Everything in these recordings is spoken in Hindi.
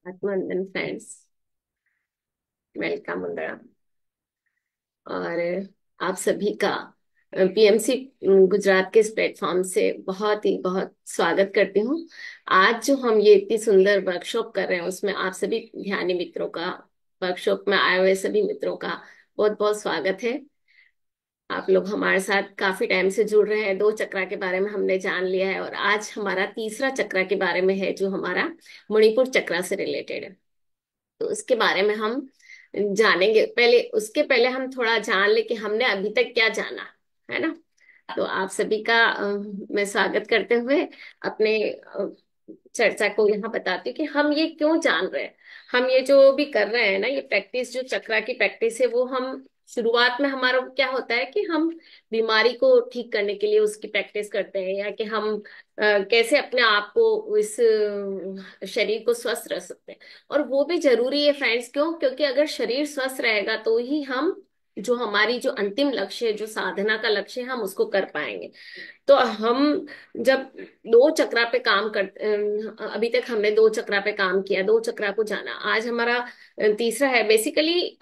आत्मवंदन फ्रेंड्स, वेलकम मुंदड़ा। और आप सभी का पीएमसी गुजरात के इस प्लेटफॉर्म से बहुत स्वागत करती हूँ। आज जो हम ये इतनी सुंदर वर्कशॉप कर रहे हैं उसमें आप सभी ध्यानी मित्रों का, वर्कशॉप में आए हुए सभी मित्रों का बहुत बहुत स्वागत है। आप लोग हमारे साथ काफी टाइम से जुड़ रहे हैं। दो चक्रा के बारे में हमने जान लिया है और आज हमारा तीसरा चक्रा के बारे में है जो हमारा मणिपुर चक्रा से रिलेटेड है। तो उसके बारे में हम जानेंगे। पहले उसके पहले हम थोड़ा जान ले कि हमने अभी तक क्या जाना है ना। तो आप सभी का मैं स्वागत करते हुए अपने चर्चा को यहाँ बताती हूँ कि हम ये क्यों जान रहे हैं। हम ये जो भी कर रहे हैं ना, ये प्रैक्टिस जो चक्रा की प्रैक्टिस है वो हम शुरुआत में हमारा क्या होता है कि हम बीमारी को ठीक करने के लिए उसकी प्रैक्टिस करते हैं, या कि हम कैसे अपने आप को इस शरीर को स्वस्थ रख सकते हैं। और वो भी जरूरी है फ्रेंड्स। क्यों? क्योंकि अगर शरीर स्वस्थ रहेगा तो ही हम जो हमारी जो अंतिम लक्ष्य है, जो साधना का लक्ष्य है, हम उसको कर पाएंगे। तो हम जब दो चक्रा पे काम कर अभी तक हमने दो चक्रा पे काम किया, दो चक्रा को जाना। आज हमारा तीसरा है। बेसिकली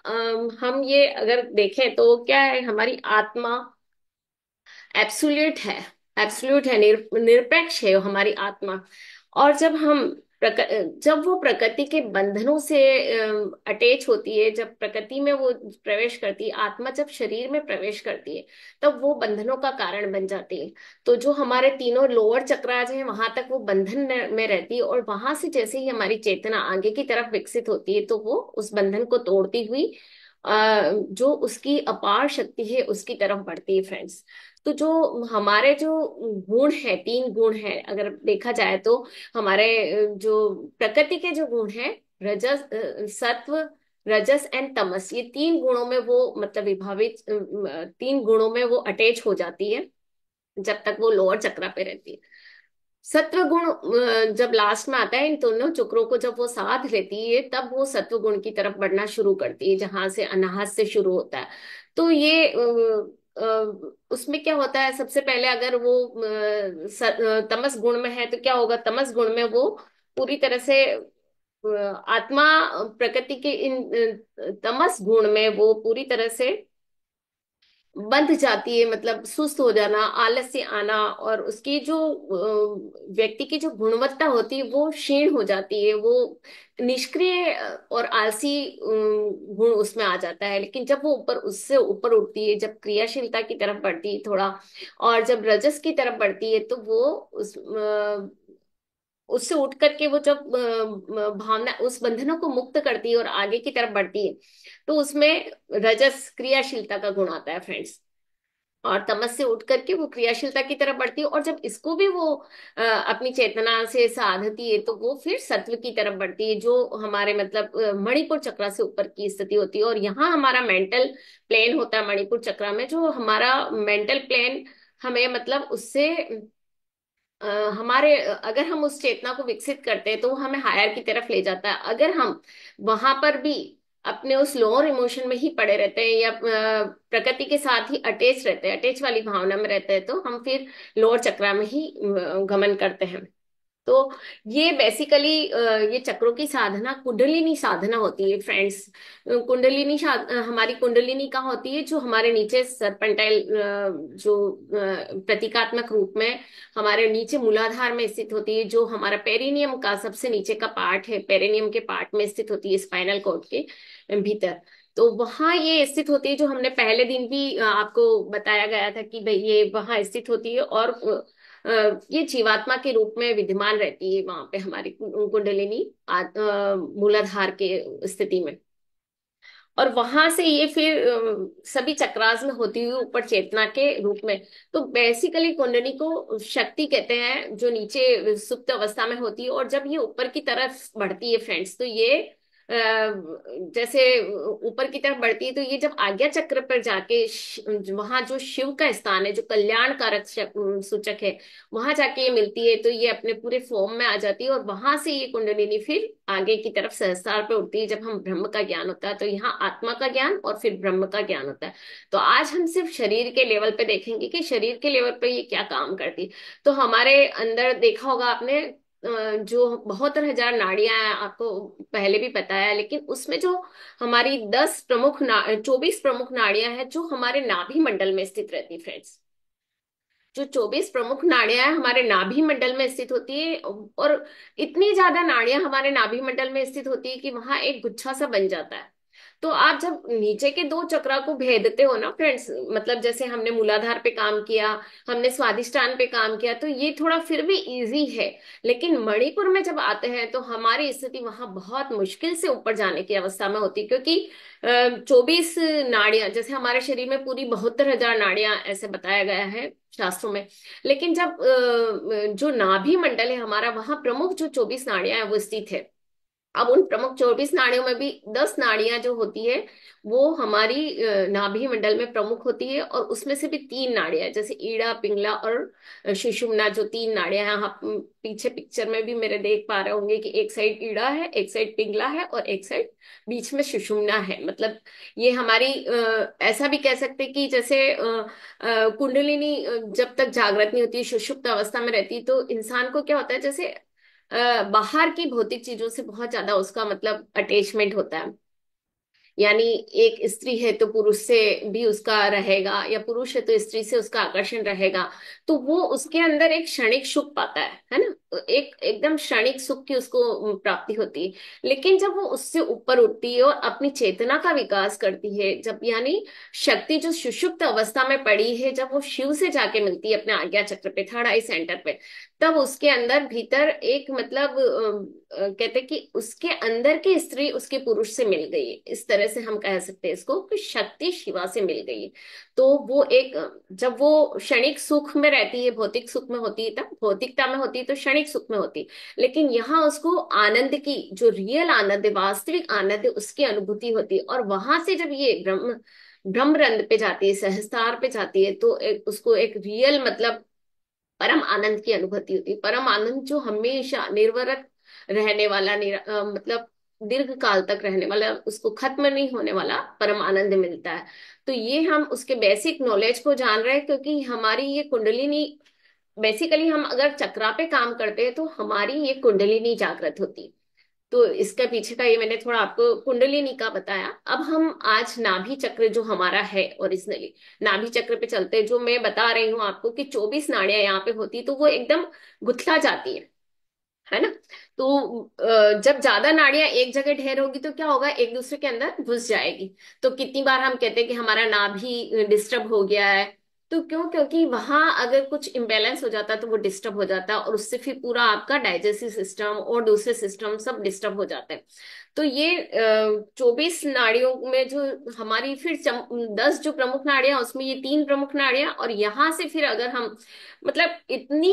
हम ये अगर देखें तो क्या है, हमारी आत्मा एब्सोल्यूट है। एब्सोल्यूट है, निरपेक्ष है हमारी आत्मा। और जब वो प्रकृति के बंधनों से अटैच होती है, जब प्रकृति में वो प्रवेश करती है, आत्मा जब शरीर में प्रवेश करती है, तब वो बंधनों का कारण बन जाती है। तो जो हमारे तीनों लोअर चक्राज हैं वहां तक वो बंधन में रहती है, और वहां से जैसे ही हमारी चेतना आगे की तरफ विकसित होती है तो वो उस बंधन को तोड़ती हुई जो उसकी अपार शक्ति है उसकी तरफ बढ़ती है फ्रेंड्स। तो जो हमारे जो गुण है, तीन गुण है अगर देखा जाए तो, हमारे जो प्रकृति के जो गुण है, रजस सत्व, रजस एंड तमस, ये तीन गुणों में वो मतलब विभावित, तीन गुणों में वो अटैच हो जाती है जब तक वो लोअर चक्रा पे रहती है। सत्व गुण जब लास्ट में आता है, इन दोनों चक्रों को जब वो साथ लेती है तब वो सत्व गुण की तरफ बढ़ना शुरू करती है, जहां से अनाहत से शुरू होता है। तो ये उसमें क्या होता है, सबसे पहले अगर वो तमस गुण में है तो क्या होगा, तमस गुण में वो पूरी तरह से आत्मा प्रकृति के इन तमस गुण में वो पूरी तरह से बंध जाती है, मतलब सुस्त हो जाना, आलस्य आना, और उसकी जो व्यक्ति की जो गुणवत्ता होती है वो क्षीण हो जाती है। वो निष्क्रिय और आलसी गुण उसमें आ जाता है। लेकिन जब वो ऊपर, उससे ऊपर उठती है, जब क्रियाशीलता की तरफ बढ़ती है थोड़ा, और जब रजस की तरफ बढ़ती है, तो वो उससे उठ करके वो जब भावना उस बंधनों को मुक्त करती है और आगे की तरफ बढ़ती है, तो उसमें रजस क्रियाशीलता का गुण आता है फ्रेंड्स। और तमस से उठ करके वो क्रियाशीलता की तरफ बढ़ती है, और जब इसको भी वो अपनी चेतना से साधती है तो वो फिर सत्व की तरफ बढ़ती है, जो हमारे मतलब मणिपुर चक्र से ऊपर की स्थिति होती है। और यहाँ हमारा मेंटल प्लेन होता है मणिपुर चक्र में, जो हमारा मेंटल प्लेन हमें मतलब उससे हमारे अगर हम उस चेतना को विकसित करते हैं तो वो हमें हायर की तरफ ले जाता है। अगर हम वहां पर भी अपने उस लोअर इमोशन में ही पड़े रहते हैं, या प्रकृति के साथ ही अटैच रहते हैं, अटैच वाली भावना में रहते हैं, तो हम फिर लोअर चक्रा में ही गमन करते हैं। तो ये बेसिकली ये चक्रों की साधना कुंडलिनी साधना होती है फ्रेंड्स। हमारी कुंडलिनी कहाँ होती है, जो हमारे नीचे सरपेंटाइल, जो प्रतीकात्मक रूप में हमारे नीचे मूलाधार में स्थित होती है, जो हमारा पेरिनियम का सबसे नीचे का पार्ट है, पेरिनियम के पार्ट में स्थित होती है, स्पाइनल कॉर्ड के भीतर। तो वहां ये स्थित होती है, जो हमने पहले दिन भी आपको बताया गया था कि भाई ये वहां स्थित होती है। और ये जीवात्मा के रूप में विद्यमान रहती है वहां पे हमारी कुंडलिनी मूलाधार के स्थिति में। और वहां से ये फिर सभी चक्रास में होती हुई ऊपर चेतना के रूप में। तो बेसिकली कुंडली को शक्ति कहते हैं, जो नीचे सुप्त अवस्था में होती है, और जब ये ऊपर की तरफ बढ़ती है फ्रेंड्स, तो ये जैसे ऊपर की तरफ बढ़ती है, तो ये जब आज्ञा चक्र पर जाके वहां जो शिव का स्थान है, जो कल्याणकारक सूचक है, वहां जाके ये मिलती है, तो ये अपने पूरे फॉर्म में आ जाती है। और वहां से ये कुंडलिनी फिर आगे की तरफ सहस्त्रार पे उठती है, जब हम ब्रह्म का ज्ञान होता है। तो यहाँ आत्मा का ज्ञान और फिर ब्रह्म का ज्ञान होता है। तो आज हम सिर्फ शरीर के लेवल पे देखेंगे कि शरीर के लेवल पे ये क्या काम करती है। तो हमारे अंदर देखा होगा आपने, जो 72,000 नाड़ियां हैं आपको पहले भी पता है, लेकिन उसमें जो हमारी 24 प्रमुख नाड़ियां हैं जो हमारे नाभि मंडल में स्थित रहती, फ्रेंड्स। जो 24 प्रमुख नाड़ियां हमारे नाभि मंडल में स्थित होती है, और इतनी ज्यादा नाड़ियां हमारे नाभि मंडल में स्थित होती है कि वहां एक गुच्छा सा बन जाता है। तो आप जब नीचे के दो चक्रा को भेदते हो ना फ्रेंड्स, मतलब जैसे हमने मूलाधार पे काम किया, हमने स्वादिष्टान पे काम किया, तो ये थोड़ा फिर भी इजी है। लेकिन मणिपुर में जब आते हैं तो हमारी स्थिति वहां बहुत मुश्किल से ऊपर जाने की अवस्था में होती है, क्योंकि 24 नाड़ियां, जैसे हमारे शरीर में पूरी 72,000 नाड़ियां ऐसे बताया गया है शास्त्रों में। लेकिन जब जो नाभि मंडल है हमारा, वहां प्रमुख जो 24 नाड़ियां हैं वो स्थित है। अब उन प्रमुख 24 नाड़ियों में भी 10 नाड़ियां जो होती है वो हमारी नाभि मंडल में प्रमुख होती है, और उसमें से भी 3 नाड़ियां, जैसे ईड़ा, पिंगला और सुषुम्ना, जो 3 नाड़ियां हैं। आप पीछे पिक्चर में भी मेरे देख पा रहे होंगे कि एक साइड ईड़ा है, एक साइड पिंगला है, और एक साइड बीच में सुषुम्ना है। मतलब ये हमारी ऐसा भी कह सकते हैं कि जैसे कुंडलिनी जब तक जागृत नहीं होती, सुषुप्त अवस्था में रहती, तो इंसान को क्या होता है, जैसे बाहर की भौतिक चीजों से बहुत ज्यादा उसका मतलब अटैचमेंट होता है। यानी एक स्त्री है तो पुरुष से भी उसका रहेगा, या पुरुष है तो स्त्री से उसका आकर्षण रहेगा। तो वो उसके अंदर एक क्षणिक सुख पाता है ना, तो एक एकदम क्षणिक सुख की उसको प्राप्ति होती है। लेकिन जब वो उससे ऊपर उठती है और अपनी चेतना का विकास करती है, जब यानी शक्ति जो सुषुप्त अवस्था में पड़ी है, जब वो शिव से जाके मिलती है अपने आज्ञा चक्र पे, थर्ड आई सेंटर पे, तब उसके अंदर भीतर एक मतलब कहते हैं कि उसके अंदर की स्त्री उसके पुरुष से मिल गई है। इस तरह से हम कह सकते हैं इसको कि शक्ति शिवा से मिल गई है। तो वो एक जब वो क्षणिक सुख में रहती है, भौतिक सुख में होती है, तब भौतिकता में होती है तो क्षणिक सुख में होती है। लेकिन यहाँ उसको आनंद की, जो रियल आनंद है, वास्तविक आनंद है, उसकी अनुभूति होती है। और वहां से जब ये ब्रह्मरंध्र पे जाती है, सहस्त्रार पे जाती है, तो उसको एक रियल मतलब परम आनंद की अनुभूति होती है। परम आनंद जो हमेशा निर्वरत रहने वाला, मतलब दीर्घ काल तक रहने वाला, उसको खत्म नहीं होने वाला परम आनंद मिलता है। तो ये हम उसके बेसिक नॉलेज को जान रहे हैं, क्योंकि हमारी ये कुंडलिनी, बेसिकली हम अगर चक्रा पे काम करते हैं तो हमारी ये कुंडलिनी जागृत होती। तो इसका पीछे का ये मैंने थोड़ा आपको कुंडलिनी का बताया। अब हम आज नाभि चक्र जो हमारा है ओरिजिनली, नाभि चक्र पे चलते हैं। जो मैं बता रही हूँ आपको कि 24 नाड़ियां यहाँ पे होती, तो वो एकदम गुथला जाती है ना। तो जब ज्यादा नाड़ियां एक जगह ढेर होगी तो क्या होगा, एक दूसरे के अंदर घुस जाएगी। तो कितनी बार हम कहते हैं कि हमारा नाभि डिस्टर्ब हो गया है। तो क्यों? क्योंकि वहां अगर कुछ इम्बेलेंस हो जाता है तो वो डिस्टर्ब हो जाता है, और उससे फिर पूरा आपका डाइजेस्टिव सिस्टम और दूसरे सिस्टम सब डिस्टर्ब हो जाते हैं। तो ये 24 नाड़ियों में जो हमारी फिर 10 जो प्रमुख नाड़ियां, उसमें ये 3 प्रमुख नाड़ियां, और यहाँ से फिर अगर हम मतलब इतनी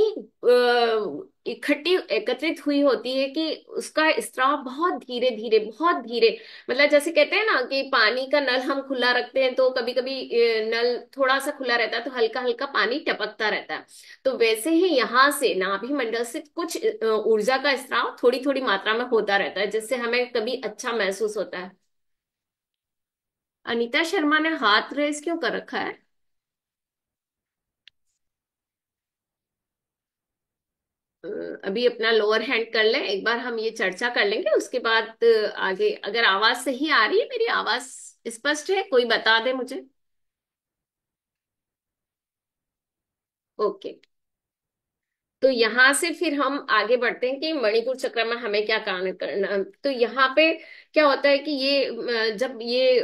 इकट्ठी एकत्रित हुई होती है कि उसका स्त्राव बहुत धीरे धीरे, बहुत धीरे, मतलब जैसे कहते हैं ना कि पानी का नल हम खुला रखते हैं तो कभी कभी नल थोड़ा सा खुला रहता है तो हल्का हल्का पानी टपकता रहता है। तो वैसे ही यहाँ से नाभि मंडल से कुछ ऊर्जा का स्त्राव थोड़ी थोड़ी मात्रा में होता रहता है, जिससे हमें कभी अच्छा महसूस होता है। अनीता शर्मा ने हाथ रेस क्यों कर रखा है? अ, अभी अपना लोअर हैंड कर लें, एक बार हम ये चर्चा कर लेंगे, उसके बाद आगे। अगर आवाज सही आ रही है, मेरी आवाज स्पष्ट है, कोई बता दे मुझे। ओके। तो यहाँ से फिर हम आगे बढ़ते हैं कि मणिपुर चक्र में हमें क्या काम करना। तो यहाँ पे क्या होता है कि ये जब ये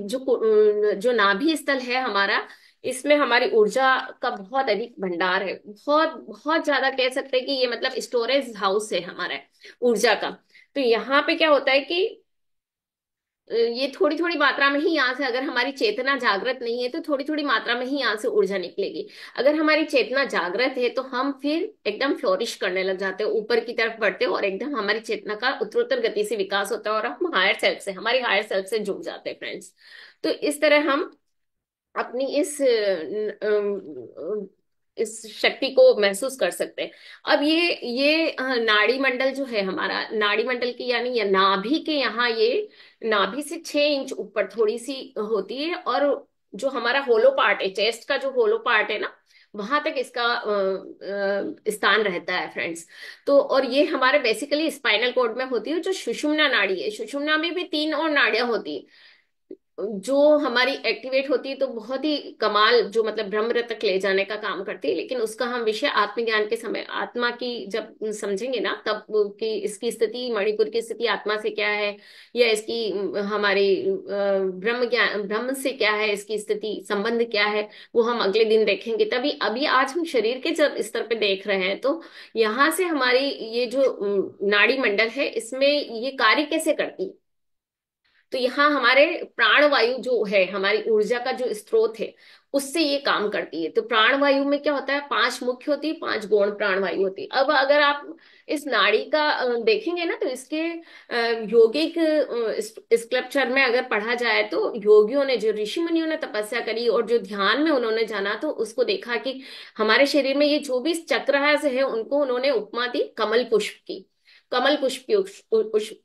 जो नाभि स्थल है हमारा, इसमें हमारी ऊर्जा का बहुत अधिक भंडार है, बहुत बहुत ज्यादा कह सकते हैं कि ये मतलब स्टोरेज हाउस है हमारा ऊर्जा का। तो यहाँ पे क्या होता है कि ये थोड़ी थोड़ी मात्रा में ही यहाँ से, अगर हमारी चेतना जागृत नहीं है तो थोड़ी थोड़ी मात्रा में ही यहाँ से ऊर्जा निकलेगी। अगर हमारी चेतना जागृत है तो हम फिर एकदम फ्लोरिश करने लग जाते हैं, ऊपर की तरफ बढ़ते हैं, और एकदम हमारी चेतना का उत्तरोत्तर गति से विकास होता है, और हम हायर सेल्फ से, हमारी हायर सेल्फ से जुड़ जाते हैं, फ्रेंड्स। तो इस तरह हम अपनी इस शक्ति को महसूस कर सकते हैं। अब ये नाड़ी मंडल जो है हमारा, नाड़ी मंडल की यानी या नाभि के यहाँ, ये नाभि से 6 इंच ऊपर थोड़ी सी होती है। और जो हमारा होलो पार्ट है, चेस्ट का जो होलो पार्ट है ना, वहां तक इसका स्थान रहता है फ्रेंड्स। तो और ये हमारे बेसिकली स्पाइनल कॉर्ड में होती है, जो सुषुम्ना नाड़ी है। सुषुम्ना में भी तीन और नाड़ियां होती है जो हमारी एक्टिवेट होती है, तो बहुत ही कमाल, जो मतलब ब्रह्म तक ले जाने का काम करती है। लेकिन उसका हम विषय आत्मज्ञान के समय, आत्मा की जब समझेंगे ना, तब कि इसकी स्थिति, मणिपुर की स्थिति आत्मा से क्या है, या इसकी हमारी ब्रह्म ज्ञान, ब्रह्म से क्या है इसकी स्थिति, संबंध क्या है, वो हम अगले दिन देखेंगे। तभी अभी आज हम शरीर के जब स्तर पे देख रहे हैं, तो यहाँ से हमारी ये जो नाड़ी मंडल है, इसमें ये कार्य कैसे करती है। तो यहाँ हमारे प्राण वायु जो है, हमारी ऊर्जा का जो स्रोत है, उससे ये काम करती है। तो प्राण वायु में क्या होता है, पांच मुख्य होती है, पांच गौण प्राण वायु होती है। अब अगर आप इस नाड़ी का देखेंगे ना, तो इसके योगिक स्कल्पचर में अगर पढ़ा जाए, तो योगियों ने, जो ऋषि मुनियों ने तपस्या करी और जो ध्यान में उन्होंने जाना, तो उसको देखा कि हमारे शरीर में ये जो भी चक्रराज है, उनको उन्होंने उपमा दी कमल पुष्प की। कमल पुष्प की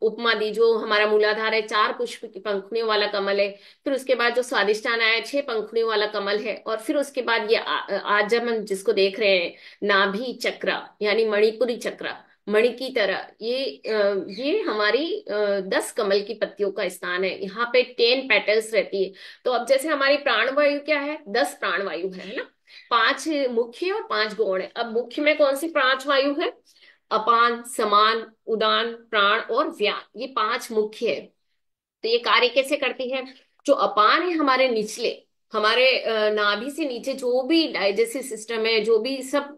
उपमा दी। जो हमारा मूलाधार है, चार पुष्प की पंखुड़ियों वाला कमल है। फिर उसके बाद जो स्वादिष्टान आया, छह पंखुड़ियों वाला कमल है। और फिर उसके बाद ये आज जब हम जिसको देख रहे हैं, नाभि चक्र, यानी मणिपुरी चक्र, मणि की तरह, ये हमारी 10 कमल की पत्तियों का स्थान है। यहाँ पे 10 पेटल्स रहती है। तो अब जैसे हमारी प्राणवायु क्या है, 10 प्राणवायु है ना, पांच मुख्य और पांच गौण है। अब मुख्य में कौन सी पांच वायु है, अपान, समान, उदान, प्राण और व्यान, ये पांच मुख्य है। तो ये कार्य कैसे करती है, जो अपान है हमारे निचले, हमारे नाभि से नीचे जो भी डाइजेस्टिव सिस्टम है, जो भी सब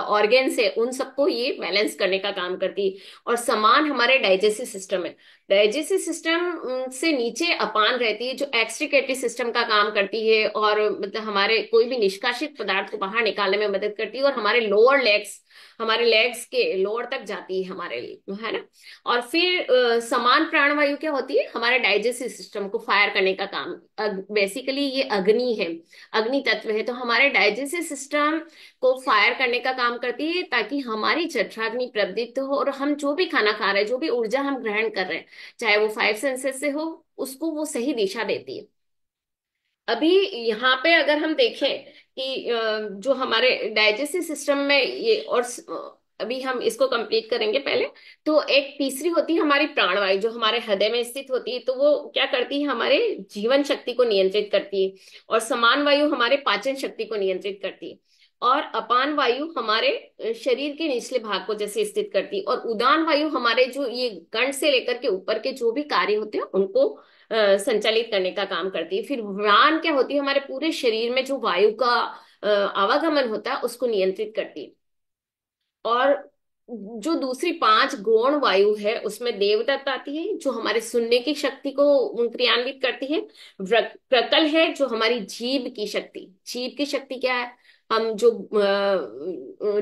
ऑर्गेन्स है, उन सबको ये बैलेंस करने का काम करती है। और समान हमारे डाइजेस्टिव सिस्टम है। डाइजेस्टिव सिस्टम से नीचे अपान रहती है, जो एक्सट्रीकेटरी सिस्टम का काम करती है, और मतलब हमारे कोई भी निष्कासित पदार्थ को बाहर निकालने में मदद करती है। और हमारे लोअर लेग्स, हमारे लेग्स के लोअर तक जाती है हमारे लिए, है ना। और फिर समान प्राणवायु क्या होती है, हमारे डाइजेस्टिव सिस्टम को फायर करने का काम। बेसिकली ये अग्नि है, अग्नि तत्व है। तो हमारे डाइजेस्टिव सिस्टम को फायर करने का काम करती है, ताकि हमारी जठराग्नि प्रज्वलित हो, और हम जो भी खाना खा रहे हैं, जो भी ऊर्जा हम ग्रहण कर रहे हैं, चाहे वो फाइव सेंसेस से हो, उसको वो सही दिशा देती है। अभी यहाँ पे अगर हम देखें कि जो हमारे डाइजेस्टिव सिस्टम में ये, और अभी हम इसको कंप्लीट करेंगे पहले। तो एक तीसरी होती है हमारी प्राणवायु, जो हमारे हृदय में स्थित होती है। तो वो क्या करती है, हमारे जीवन शक्ति को नियंत्रित करती है। और समान वायु हमारे पाचन शक्ति को नियंत्रित करती है। और अपान वायु हमारे शरीर के निचले भाग को जैसे स्थित करती है। और उदान वायु हमारे जो ये कंठ से लेकर के ऊपर के जो भी कार्य होते हैं, उनको संचालित करने का काम करती है। फिर व्राण क्या होती है, हमारे पूरे शरीर में जो वायु का आवागमन होता है, उसको नियंत्रित करती है। और जो दूसरी पांच गौण वायु है, उसमें देवदत्त आती है, जो हमारे सुनने की शक्ति को क्रियान्वित करती है। प्रकल है, जो हमारी जीभ की शक्ति, जीभ की शक्ति क्या है, हम जो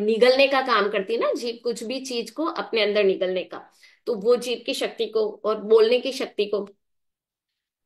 निगलने का काम करती है ना, जीभ कुछ भी चीज को अपने अंदर निगलने का, तो वो जीभ की शक्ति को, और बोलने की शक्ति को।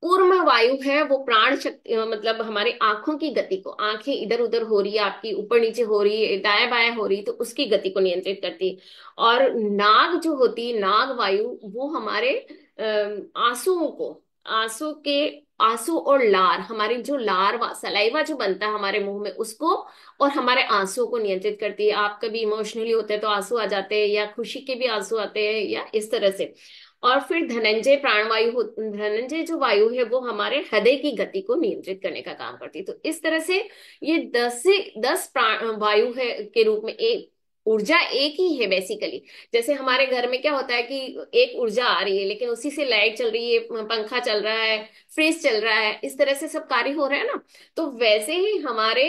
कूर्म वायु है, वो प्राण शक्ति, मतलब हमारी आंखों की गति को, आंखें इधर उधर हो रही है आपकी, ऊपर नीचे हो रही है, दाएं बाएं हो रही है, तो उसकी गति को नियंत्रित करती है। और नाग जो होती है, नाग वायु, वो हमारे आंसुओं को, आंसू के, आंसू और लार, हमारी जो लार, सलाइवा जो बनता है हमारे मुंह में, उसको और हमारे आंसुओं को नियंत्रित करती है। आप कभी इमोशनली होते हैं तो आंसू आ जाते हैं, या खुशी के भी आंसू आते हैं, या इस तरह से। और फिर धनंजय प्राणवायु धनंजय जो वायु है, वो हमारे हृदय की गति को नियंत्रित करने का काम करती है। तो इस तरह से ये 10 प्राण वायु है के रूप में, एक ऊर्जा एक ही है बेसिकली। जैसे हमारे घर में क्या होता है कि एक ऊर्जा आ रही है, लेकिन उसी से लाइट चल रही है, पंखा चल रहा है, फ्रिज चल रहा है, इस तरह से सब कार्य हो रहे हैं ना। तो वैसे ही हमारे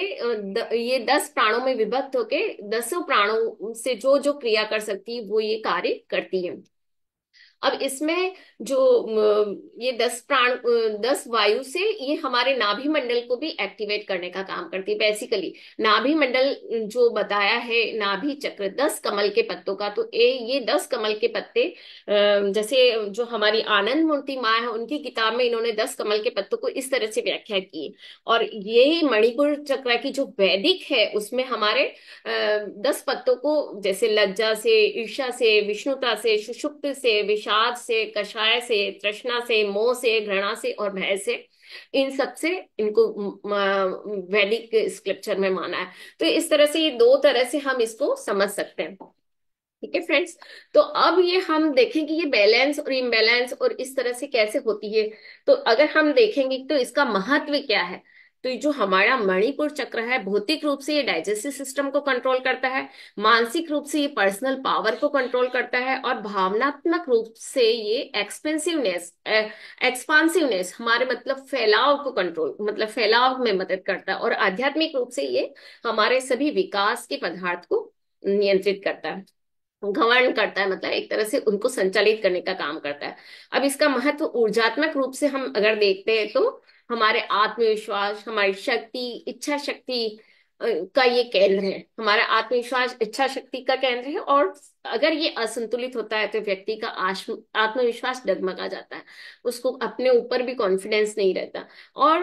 ये 10 प्राणों में विभक्त होके 10 प्राणों से जो जो क्रिया कर सकती है, वो ये कार्य करती है। अब इसमें जो ये 10 वायु से ये हमारे नाभि मंडल को भी एक्टिवेट करने का काम करती है बेसिकली। नाभि मंडल जो बताया है, नाभि चक्र 10 कमल के पत्तों का। तो ये 10 कमल के पत्ते, जैसे जो हमारी आनंद मूर्ति माँ है, उनकी किताब में इन्होंने 10 कमल के पत्तों को इस तरह से व्याख्या की। और यही मणिपुर चक्र की जो वैदिक है, उसमें हमारे 10 पत्तों को, जैसे लज्जा से, ईर्ष्या से, विष्णुता से, सुषुप्त से, विषाद से, कषाय से, तृष्णा से, मोह से, घृणा से और भय से, इन सब से इनको वैदिक स्क्रिप्चर में माना है। तो इस तरह से ये दो तरह से हम इसको समझ सकते हैं। ठीक है फ्रेंड्स। तो अब ये हम देखेंगे ये बैलेंस और इम्बैलेंस और इस तरह से कैसे होती है। तो अगर हम देखेंगे तो इसका महत्व क्या है। तो ये जो हमारा मणिपुर चक्र है, भौतिक रूप से ये डाइजेस्टिव सिस्टम को कंट्रोल करता है, मानसिक रूप से ये पर्सनल पावर को कंट्रोल करता है, और भावनात्मक रूप से ये एक्सपांसिवनेस हमारे मतलब फैलाव को कंट्रोल मतलब फैलाव में मदद करता है, और आध्यात्मिक रूप से ये हमारे सभी विकास के पदार्थ को नियंत्रित करता है, गवर्न करता है, मतलब एक तरह से उनको संचालित करने का काम करता है। अब इसका महत्व ऊर्जात्मक रूप से हम अगर देखते हैं तो हमारे आत्मविश्वास, हमारी शक्ति, इच्छा शक्ति का ये केंद्र है। हमारा आत्मविश्वास इच्छा शक्ति का केंद्र है, और अगर ये असंतुलित होता है तो व्यक्ति का आत्मविश्वास डगमगा जाता है, उसको अपने ऊपर भी कॉन्फिडेंस नहीं रहता, और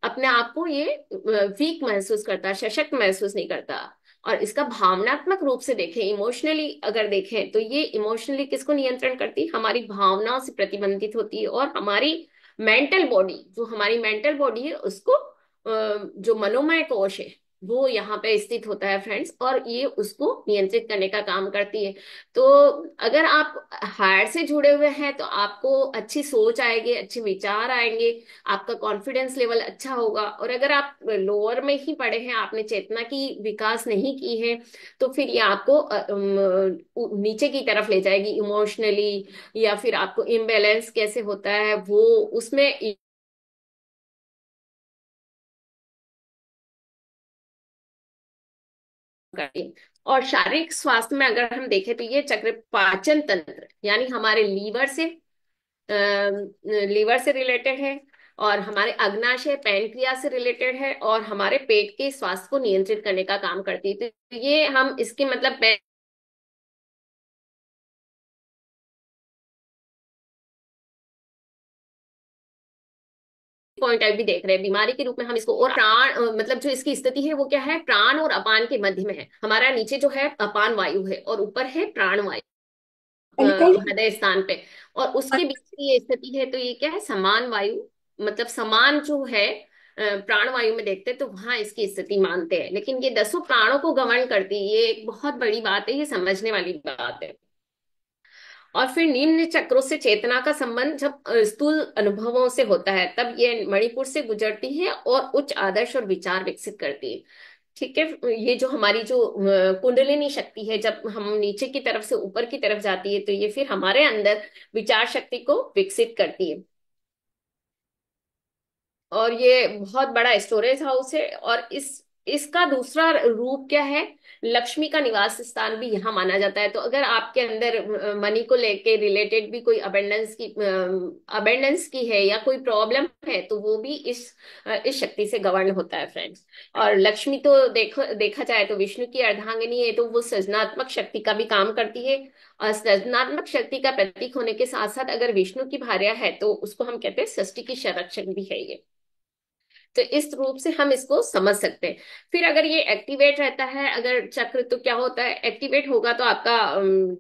अपने आप को ये वीक महसूस करता है, सशक्त महसूस नहीं करता। और इसका भावनात्मक रूप से देखें, इमोशनली अगर देखें तो ये इमोशनली किसको नियंत्रण करती है, हमारी भावनाओं से प्रतिबंधित होती है, और हमारी मेंटल बॉडी, जो हमारी मेंटल बॉडी है उसको जो मनोमय कोश है वो यहाँ पे स्थित होता है फ्रेंड्स, और ये उसको नियंत्रित करने का काम करती है। तो अगर आप हार्ट से जुड़े हुए हैं तो आपको अच्छी सोच आएगी, अच्छे विचार आएंगे, आपका कॉन्फिडेंस लेवल अच्छा होगा। और अगर आप लोअर में ही पड़े हैं, आपने चेतना की विकास नहीं की है, तो फिर ये आपको नीचे की तरफ ले जाएगी इमोशनली, या फिर आपको इम्बैलेंस कैसे होता है वो उसमें करती है। और शारीरिक स्वास्थ्य में अगर हम देखें तो ये चक्र पाचन तंत्र यानी हमारे लीवर से रिलेटेड है, और हमारे अग्नाशय पैनक्रियास से रिलेटेड है, और हमारे पेट के स्वास्थ्य को नियंत्रित करने का काम करती है। तो ये हम इसके मतलब पॉइंट ऑफ भी देख रहे हैं बीमारी के रूप में हम इसको। और प्राण मतलब जो इसकी स्थिति है वो क्या है, प्राण और अपान के मध्य में है। हमारा नीचे जो है अपान वायु है और ऊपर है प्राण वायु, अंकल। हृदय स्थान पे, और उसके बीच की ये स्थिति है। तो ये क्या है, समान वायु, मतलब समान जो है प्राण वायु में देखते हैं तो वहां इसकी स्थिति मानते हैं। लेकिन ये दसों प्राणों को गवर्न करती है, ये एक बहुत बड़ी बात है, ये समझने वाली बात है। और फिर निम्न चक्रों से चेतना का संबंध जब स्थूल अनुभवों से होता है तब ये मणिपुर से गुजरती है और उच्च आदर्श और विचार विकसित करती है। ठीक है। ये जो हमारी जो कुंडलिनी शक्ति है, जब हम नीचे की तरफ से ऊपर की तरफ जाती है तो ये फिर हमारे अंदर विचार शक्ति को विकसित करती है। और ये बहुत बड़ा स्टोरेज हाउस है, और इस इसका दूसरा रूप क्या है, लक्ष्मी का निवास स्थान भी यहाँ माना जाता है। तो अगर आपके अंदर मनी को लेके रिलेटेड भी कोई अबेंडेंस की है या कोई प्रॉब्लम है तो वो भी इस शक्ति से गवर्न होता है फ्रेंड्स। और लक्ष्मी तो देखा जाए तो विष्णु की अर्धांगिनी है, तो वो सृजनात्मक शक्ति का भी काम करती है। और सृजनात्मक शक्ति का प्रतीक होने के साथ साथ अगर विष्णु की भार्या है तो उसको हम कहते हैं सृष्टि की संरक्षक भी है ये। तो इस रूप से हम इसको समझ सकते हैं। फिर अगर ये एक्टिवेट रहता है अगर चक्र, तो क्या होता है, एक्टिवेट होगा तो आपका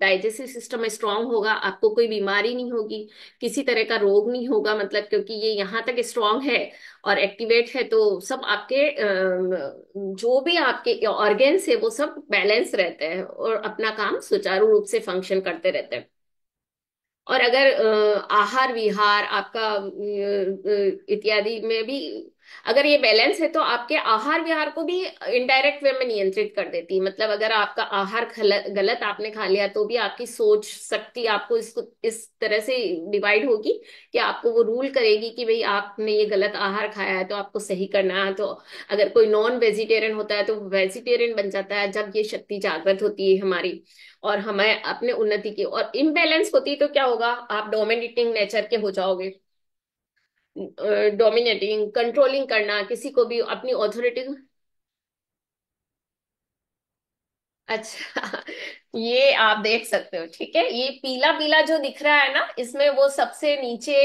डाइजेस्टिव सिस्टम स्ट्रांग होगा, आपको कोई बीमारी नहीं होगी, किसी तरह का रोग नहीं होगा, मतलब क्योंकि ये यहाँ तक स्ट्रांग है और एक्टिवेट है तो सब आपके जो भी आपके ऑर्गेन्स है वो सब बैलेंस रहते हैं और अपना काम सुचारू रूप से फंक्शन करते रहते हैं। और अगर आहार विहार आपका इत्यादि में भी अगर ये बैलेंस है तो आपके आहार विहार को भी इनडायरेक्ट वे में नियंत्रित कर देती है। मतलब अगर आपका आहार गलत आपने खा लिया तो भी आपकी सोच शक्ति आपको इसको इस तरह से डिवाइड होगी कि आपको वो रूल करेगी कि भाई आपने ये गलत आहार खाया है तो आपको सही करना है। तो अगर कोई नॉन वेजिटेरियन होता है तो वेजिटेरियन बन जाता है जब ये शक्ति जागृत होती है हमारी, और हमें अपने उन्नति की। और इम्बैलेंस होती तो क्या होगा, आप डोमिनेटिंग नेचर के हो जाओगे, डोमिनेटिंग कंट्रोलिंग करना किसी को भी अपनी ऑथोरिटी। अच्छा ये आप देख सकते हो, ठीक है, ये पीला पीला जो दिख रहा है ना इसमें वो सबसे नीचे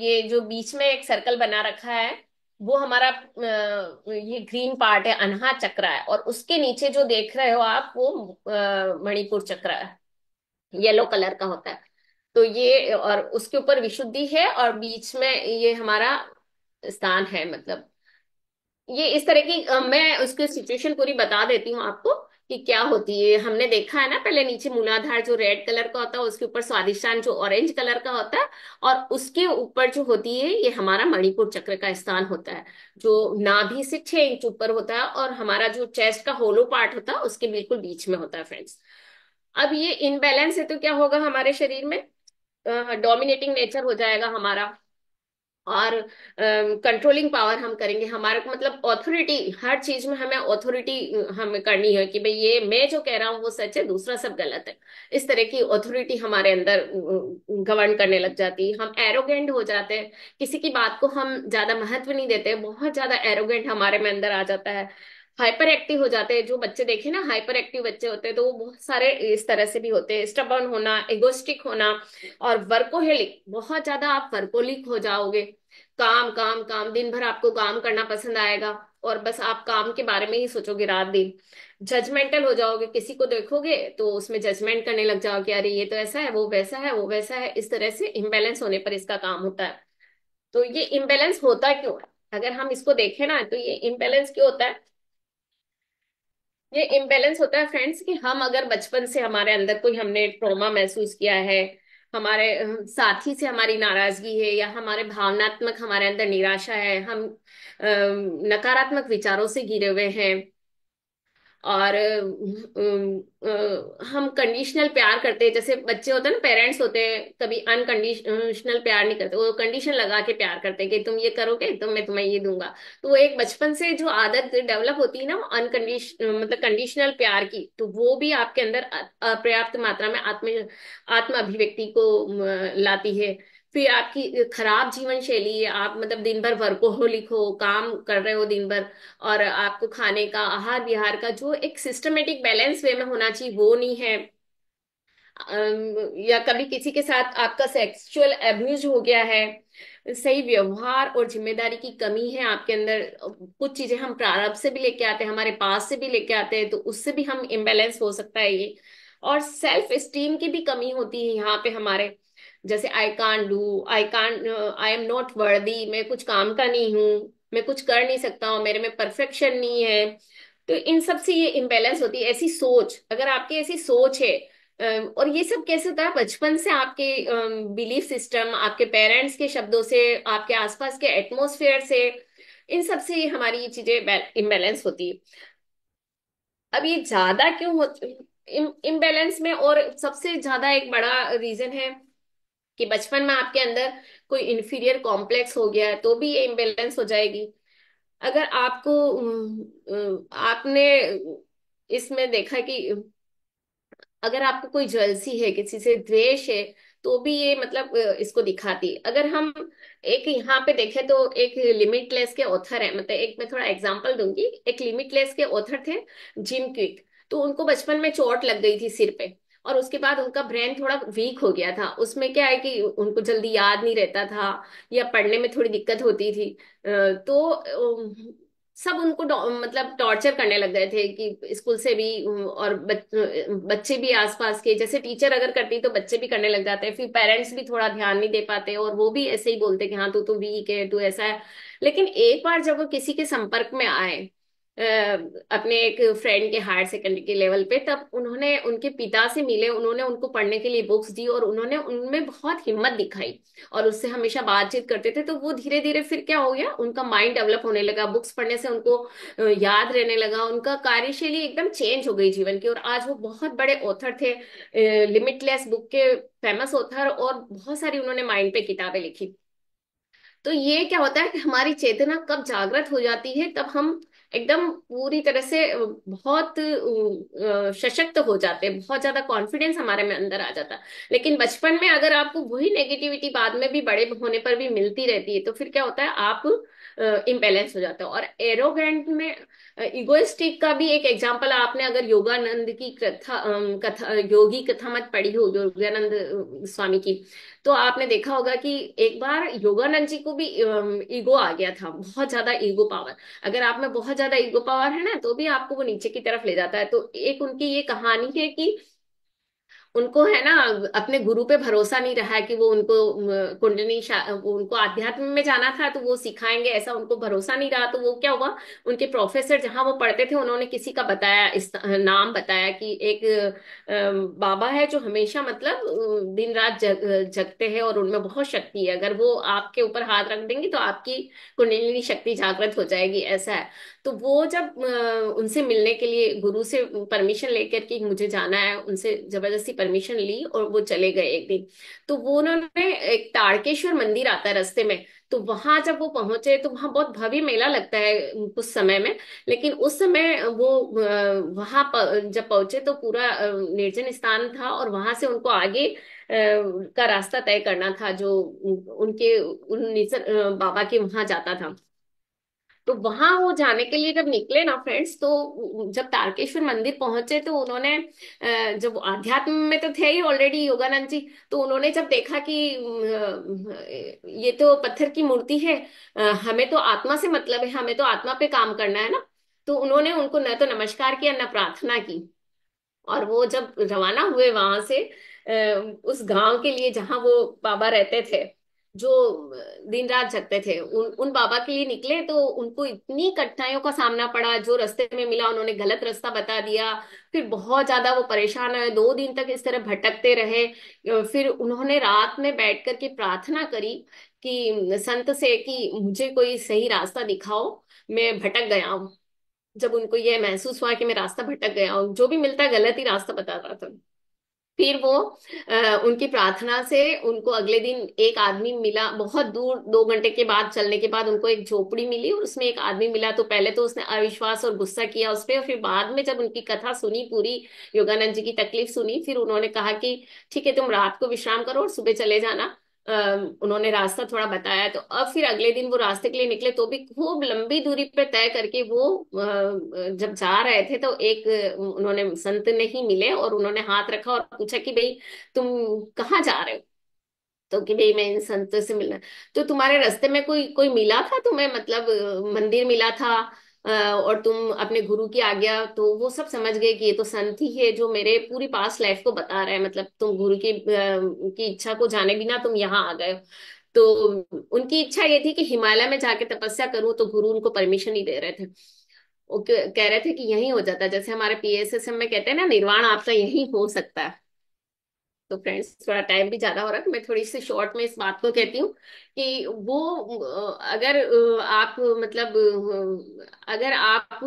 ये जो बीच में एक सर्कल बना रखा है वो हमारा ये ग्रीन पार्ट है, अनाहत चक्र है, और उसके नीचे जो देख रहे हो आप वो मणिपुर चक्र है। येलो कलर का होता है। तो ये, और उसके ऊपर विशुद्धि है और बीच में ये हमारा स्थान है, मतलब ये इस तरह की मैं उसकी सिचुएशन पूरी बता देती हूँ आपको कि क्या होती है। हमने देखा है ना, पहले नीचे मूलाधार जो रेड कलर का होता है, उसके ऊपर स्वादिष्टान जो ऑरेंज कलर का होता है, और उसके ऊपर जो होती है ये हमारा मणिपुर चक्र का स्थान होता है, जो नाभि से 6 इंच ऊपर होता है, और हमारा जो चेस्ट का होलो पार्ट होता है उसके बिल्कुल बीच में होता है फ्रेंड्स। अब ये इनबैलेंस है तो क्या होगा हमारे शरीर में, डोमिनेटिंग नेचर हो जाएगा हमारा, और कंट्रोलिंग पावर हम करेंगे, हमारे को मतलब ऑथोरिटी, हर चीज में हमें ऑथोरिटी हमें करनी है कि भाई ये मैं जो कह रहा हूँ वो सच है, दूसरा सब गलत है। इस तरह की ऑथोरिटी हमारे अंदर गवर्न करने लग जाती है, हम एरोगेंट हो जाते हैं, किसी की बात को हम ज्यादा महत्व नहीं देते, बहुत ज्यादा एरोगेंट हमारे में अंदर आ जाता है। हाइपर एक्टिव हो जाते हैं, जो बच्चे देखे ना हाइपर एक्टिव बच्चे होते हैं, तो वो बहुत सारे इस तरह से भी होते हैं, स्टबर्न होना, एगोस्टिक होना, और वर्कोहेलिक, बहुत ज्यादा आप वर्कोलिक हो जाओगे। काम काम काम, दिन भर आपको काम करना पसंद आएगा, और बस आप काम के बारे में ही सोचोगे रात दिन। जजमेंटल हो जाओगे, किसी को देखोगे तो उसमें जजमेंट करने लग जाओगे, अरे ये तो ऐसा है, वो वैसा है, वो वैसा है, इस तरह से इम्बेलेंस होने पर इसका काम होता है। तो ये इम्बेलेंस होता क्यों है, अगर हम इसको देखें ना, तो ये इम्बेलेंस क्यों होता है। ये इम्बेलेंस होता है फ्रेंड्स कि हम अगर बचपन से हमारे अंदर कोई हमने ट्रॉमा महसूस किया है, हमारे साथी से हमारी नाराजगी है, या हमारे भावनात्मक हमारे अंदर निराशा है, हम नकारात्मक विचारों से घिरे हुए हैं, और हम कंडीशनल प्यार करते हैं, जैसे बच्चे होते हैं ना, पेरेंट्स होते हैं, कभी अनकंडीशनल प्यार नहीं करते, वो कंडीशन लगा के प्यार करते हैं कि तुम ये करोगे तो मैं तुम्हें ये दूंगा। तो वो एक बचपन से जो आदत डेवलप होती है ना, वो मतलब कंडीशनल प्यार की, तो वो भी आपके अंदर अपर्याप्त मात्रा में आत्म अभिव्यक्ति को लाती है। फिर आपकी खराब जीवन शैली है, आप मतलब दिन भर वर्कोहोलिक हो, काम कर रहे हो दिन भर, और आपको खाने का, आहार विहार का जो एक सिस्टमेटिक बैलेंस वे में होना चाहिए वो नहीं है। या कभी किसी के साथ आपका सेक्सुअल एब्यूज हो गया है, सही व्यवहार और जिम्मेदारी की कमी है आपके अंदर, कुछ चीजें हम प्रारब्ध से भी लेके आते हैं, हमारे पास से भी लेके आते हैं, तो उससे भी हम इम्बेलेंस हो सकता है ये। और सेल्फ एस्टीम की भी कमी होती है यहाँ पे हमारे, जैसे I can do, I am not worthy, मैं कुछ काम का नहीं हूँ, मैं कुछ कर नहीं सकता हूँ, मेरे में परफेक्शन नहीं है। तो इन सब से ये इम्बेलेंस होती है, ऐसी सोच, अगर आपकी ऐसी सोच है, और ये सब कैसे होता है, बचपन से आपके बिलीफ सिस्टम, आपके पेरेंट्स के शब्दों से, आपके आसपास के एटमॉस्फेयर से, इन सब से हमारी ये चीजें इम्बेलेंस होती है। अब ये ज्यादा क्यों हो इम्बेलेंस में, और सबसे ज्यादा एक बड़ा रीजन है कि बचपन में आपके अंदर कोई इंफीरियर कॉम्प्लेक्स हो गया है तो भी ये इम्बेलेंस हो जाएगी। अगर आपको आपने इसमें देखा कि अगर आपको कोई जलसी है, किसी से द्वेष है, तो भी ये मतलब इसको दिखाती है। अगर हम एक यहाँ पे देखें तो एक लिमिटलेस के ऑथर है, मतलब एक मैं थोड़ा एग्जांपल दूंगी, एक लिमिटलेस के ऑथर थे जिम क्विक। तो उनको बचपन में चोट लग गई थी सिर पे, और उसके बाद उनका ब्रेन थोड़ा वीक हो गया था, उसमें क्या है कि उनको जल्दी याद नहीं रहता था, या पढ़ने में थोड़ी दिक्कत होती थी। सब उनको मतलब टॉर्चर करने लग गए थे कि स्कूल से भी, और बच्चे भी आसपास के, जैसे टीचर अगर करती तो बच्चे भी करने लग जाते हैं, फिर पेरेंट्स भी थोड़ा ध्यान नहीं दे पाते, और वो भी ऐसे ही बोलते कि हाँ तू तो वीक है, तू ऐसा है। लेकिन एक बार जब वो किसी के संपर्क में आए, अपने एक फ्रेंड के हायर सेकेंडरी के लेवल पे, तब उन्होंने उनके पिता से मिले, उन्होंने उनको पढ़ने के लिए बुक्स दी, और उन्होंने उनमें बहुत हिम्मत दिखाई, और उससे हमेशा बातचीत करते थे, तो वो धीरे धीरे फिर क्या हो गया, उनका माइंड डेवलप होने लगा, बुक्स पढ़ने से उनको याद रहने लगा, उनका कार्यशैली एकदम चेंज हो गई जीवन की, और आज वो बहुत बड़े ऑथर थे, लिमिटलेस बुक के फेमस ऑथर, और बहुत सारी उन्होंने माइंड पे किताबें लिखी। तो ये क्या होता है कि हमारी चेतना कब जागृत हो जाती है, तब हम एकदम पूरी तरह से बहुत सशक्त हो जाते हैं, बहुत ज्यादा कॉन्फिडेंस हमारे में अंदर आ जाता है। लेकिन बचपन में अगर आपको वही नेगेटिविटी बाद में भी, बड़े होने पर भी मिलती रहती है, तो फिर क्या होता है, आप इम्बेलेंस हो जाता है। और एरोगेंट में इगोइस्टिक का भी एक एग्जाम्पल, आपने अगर योगानंद की कथा योगी कथा मत पढ़ी हो, योगानंद स्वामी की, तो आपने देखा होगा कि एक बार योगानंद जी को भी ईगो आ गया था, बहुत ज्यादा ईगो पावर। अगर आप में बहुत ज्यादा ईगो पावर है ना, तो भी आपको वो नीचे की तरफ ले जाता है। तो एक उनकी ये कहानी है कि उनको है ना अपने गुरु पे भरोसा नहीं रहा है कि वो उनको वो उनको अध्यात्म में जाना था तो वो सिखाएंगे, ऐसा उनको भरोसा नहीं रहा। तो वो क्या हुआ, उनके प्रोफेसर जहाँ वो पढ़ते थे उन्होंने किसी का बताया, इस नाम बताया कि एक बाबा है जो हमेशा मतलब दिन रात जगते हैं और उनमें बहुत शक्ति है, अगर वो आपके ऊपर हाथ रख देंगे तो आपकी कुंडलिनी शक्ति जागृत हो जाएगी, ऐसा है। तो वो जब उनसे मिलने के लिए गुरु से परमिशन लेकर के मुझे जाना है, उनसे जबरदस्ती परमिशन ली और वो चले गए एक दिन। तो वो उन्होंने, एक तारकेश्वर मंदिर आता है रास्ते में, तो वहां जब वो पहुंचे तो वहां बहुत भव्य मेला लगता है कुछ समय में। लेकिन उस समय वो वहां जब पहुंचे तो पूरा निर्जन स्थान था और वहां से उनको आगे का रास्ता तय करना था जो उनके उन बाबा के वहां जाता था। तो वहां वो जाने के लिए जब निकले ना फ्रेंड्स, तो जब तारकेश्वर मंदिर पहुंचे तो उन्होंने जब अध्यात्म में तो थे ही ऑलरेडी योगानंद जी, तो उन्होंने जब देखा कि ये तो पत्थर की मूर्ति है, हमें तो आत्मा से मतलब है, हमें तो आत्मा पे काम करना है ना। तो उन्होंने उनको न तो नमस्कार किया न प्रार्थना की। और वो जब रवाना हुए वहां से उस गांव के लिए जहां वो बाबा रहते थे, जो दिन रात जगते थे, उन बाबा के लिए निकले, तो उनको इतनी कठिनाइयों का सामना पड़ा। जो रास्ते में मिला उन्होंने गलत रास्ता बता दिया। फिर बहुत ज्यादा वो परेशान हुए, 2 दिन तक इस तरह भटकते रहे। फिर उन्होंने रात में बैठ करके प्रार्थना करी कि संत से कि मुझे कोई सही रास्ता दिखाओ, मैं भटक गया हूँ। जब उनको ये महसूस हुआ कि मैं रास्ता भटक गया हूँ, जो भी मिलता गलत ही रास्ता बता रहा था, फिर वो उनकी प्रार्थना से उनको अगले दिन एक आदमी मिला बहुत दूर, 2 घंटे के बाद चलने के बाद उनको एक झोपड़ी मिली और उसमें एक आदमी मिला। तो पहले तो उसने अविश्वास और गुस्सा किया उस पर, और फिर बाद में जब उनकी कथा सुनी पूरी, योगानंद जी की तकलीफ सुनी, फिर उन्होंने कहा कि ठीक है तुम रात को विश्राम करो और सुबह चले जाना। उन्होंने रास्ता थोड़ा बताया, तो अब फिर अगले दिन वो रास्ते के लिए निकले, तो भी खूब लंबी दूरी पर तय करके वो जब जा रहे थे तो एक उन्होंने संत ने ही मिले और उन्होंने हाथ रखा और पूछा कि भाई तुम कहाँ जा रहे हो। तो कि भाई मैं इन संतों से मिलना। तो तुम्हारे रास्ते में कोई कोई मिला था तुम्हें, मतलब मंदिर मिला था और तुम अपने गुरु की आज्ञा। तो वो सब समझ गए कि ये तो संत ही है जो मेरे पूरी पास्ट लाइफ को बता रहा है, मतलब तुम गुरु की इच्छा को जाने बिना तुम यहाँ आ गए हो। तो उनकी इच्छा ये थी कि हिमालय में जाके तपस्या करूं, तो गुरु उनको परमिशन नहीं दे रहे थे। वो कह रहे थे कि यही हो जाता है, जैसे हमारे पीएसएसएम में कहते हैं ना, निर्वाण आपका यही हो सकता है। तो फ्रेंड्स थोड़ा टाइम भी ज्यादा हो रहा है, तो मैं थोड़ी सी शॉर्ट में इस बात को कहती हूँ कि वो अगर आप मतलब अगर आप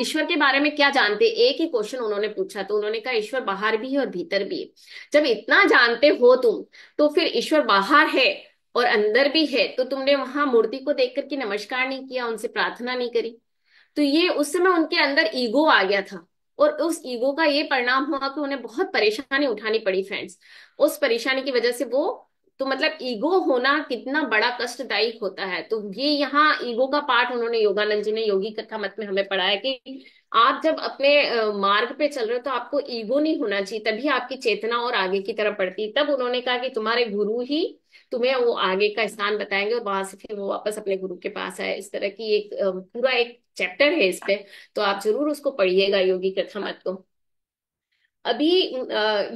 ईश्वर के बारे में क्या जानते हैं, एक ही क्वेश्चन उन्होंने पूछा, तो उन्होंने कहा ईश्वर बाहर भी है और भीतर भी है। जब इतना जानते हो तुम, तो फिर ईश्वर बाहर है और अंदर भी है, तो तुमने वहां मूर्ति को देख करके नमस्कार नहीं किया, उनसे प्रार्थना नहीं करी। तो ये उस समय उनके अंदर ईगो आ गया था। और उस ईगो का ये परिणाम हुआ कि उन्हें बहुत परेशानी उठानी पड़ी फ्रेंड्स। उस परेशानी की वजह से वो, तो मतलब ईगो होना कितना बड़ा कष्टदायी होता है, तो ये यहाँ ईगो का पार्ट उन्होंने, योगानंद जी ने योगी कथा मत में हमें पढ़ाया कि आप जब अपने मार्ग पे चल रहे हो तो आपको ईगो नहीं होना चाहिए, तभी आपकी चेतना और आगे की तरफ बढ़ती। तब उन्होंने कहा कि तुम्हारे गुरु ही तुम्हें वो आगे का स्थान बताएंगे, और वहां से फिर वो वापस अपने गुरु के पास आए। इस तरह की एक पूरा एक चैप्टर है इस पे, तो आप जरूर उसको पढ़िएगा योगी कथा मत को। अभी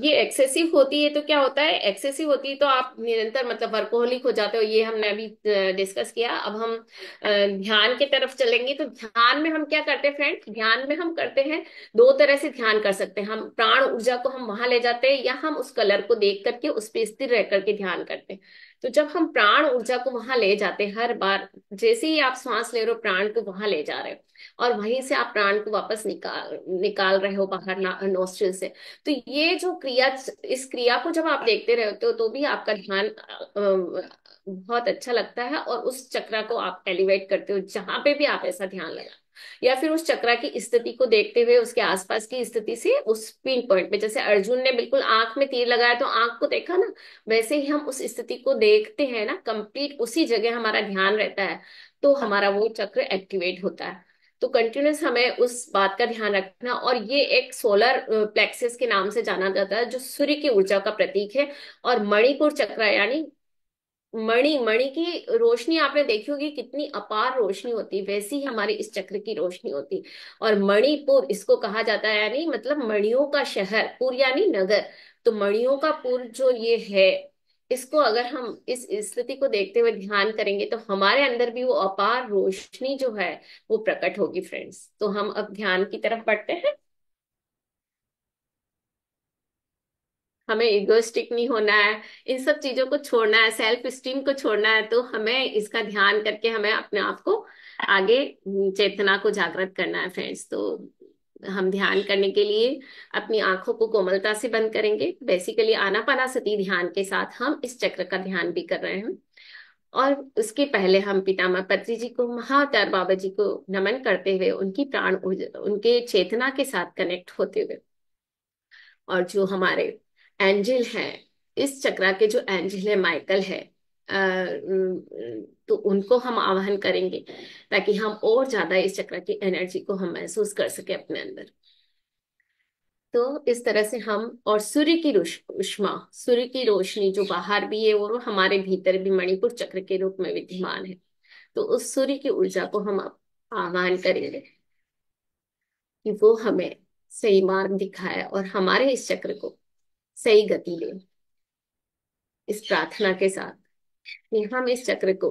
ये एक्सेसिव होती है तो क्या होता है, एक्सेसिव होती है तो आप निरंतर मतलब वर्कोहलिक हो जाते हो, ये हमने अभी डिस्कस किया। अब हम ध्यान की तरफ चलेंगे। तो ध्यान में हम क्या करते हैं फ्रेंड, ध्यान में हम करते हैं 2 तरह से ध्यान कर सकते हैं। हम प्राण ऊर्जा को हम वहां ले जाते हैं, या हम उस कलर को देख करके उस पर स्थिर रह करके ध्यान करते हैं। तो जब हम प्राण ऊर्जा को वहां ले जाते हैं, हर बार जैसे ही आप सांस ले रहे हो प्राण को वहां ले जा रहे हो, और वहीं से आप प्राण को वापस निकाल निकाल रहे हो बाहर नोस्ट्रिल से। तो ये जो क्रिया, इस क्रिया को जब आप देखते रहते हो तो भी आपका ध्यान बहुत अच्छा लगता है, और उस चक्रा को आप एलिवेट करते हो जहां पे भी आप ऐसा ध्यान लगा। या फिर उस चक्रा की स्थिति को देखते हुए उसके आसपास की स्थिति से उस पिन पॉइंट पे, जैसे अर्जुन ने बिल्कुल आंख में तीर लगाया तो आंख को देखा ना, वैसे ही हम उस स्थिति को देखते हैं ना, कंप्लीट उसी जगह हमारा ध्यान रहता है, तो हमारा वो चक्र एक्टिवेट होता है। तो कंटिन्यूस हमें उस बात का ध्यान रखना। और ये एक सोलर प्लेक्सस के नाम से जाना जाता है, जो सूर्य की ऊर्जा का प्रतीक है। और मणिपुर चक्र यानी मणि मणि की रोशनी आपने देखी होगी, कितनी अपार रोशनी होती, वैसी ही हमारी इस चक्र की रोशनी होती। और मणिपुर इसको कहा जाता है, यानी मतलब मणियों का शहर, पुर यानी नगर। तो मणियों का पुर जो ये है, इसको अगर हम इस स्थिति को देखते हुए ध्यान करेंगे तो हमारे अंदर भी वो अपार रोशनी जो है वो प्रकट होगी फ्रेंड्स। तो हम अब ध्यान की तरफ बढ़ते हैं। हमें इगोइस्टिक नहीं होना है, इन सब चीजों को छोड़ना है, सेल्फ स्टीम को छोड़ना है। तो हमें इसका ध्यान करके हमें अपने आप को आगे चेतना को जागृत करना है फ्रेंड्स। तो हम ध्यान करने के लिए अपनी आंखों को कोमलता से बंद करेंगे। बेसिकली आनापानासती ध्यान के साथ हम इस चक्र का ध्यान भी कर रहे हैं। और उसके पहले हम पितामह पत्री जी को, महाअवतार बाबा जी को नमन करते हुए उनकी उनके चेतना के साथ कनेक्ट होते हुए, और जो हमारे एंजल हैं, इस चक्रा के जो एंजल है माइकल है, तो उनको हम आवाहन करेंगे ताकि हम और ज्यादा इस चक्र की एनर्जी को हम महसूस कर सके अपने अंदर। तो इस तरह से हम, और सूर्य की उष्मा, सूर्य की रोशनी जो बाहर भी है और हमारे भीतर भी मणिपुर चक्र के रूप में विद्यमान है, तो उस सूर्य की ऊर्जा को हम अब आह्वान करेंगे कि वो हमें सही मार्ग दिखाए और हमारे इस चक्र को सही गति दे। इस प्रार्थना के साथ कि हम इस चक्र को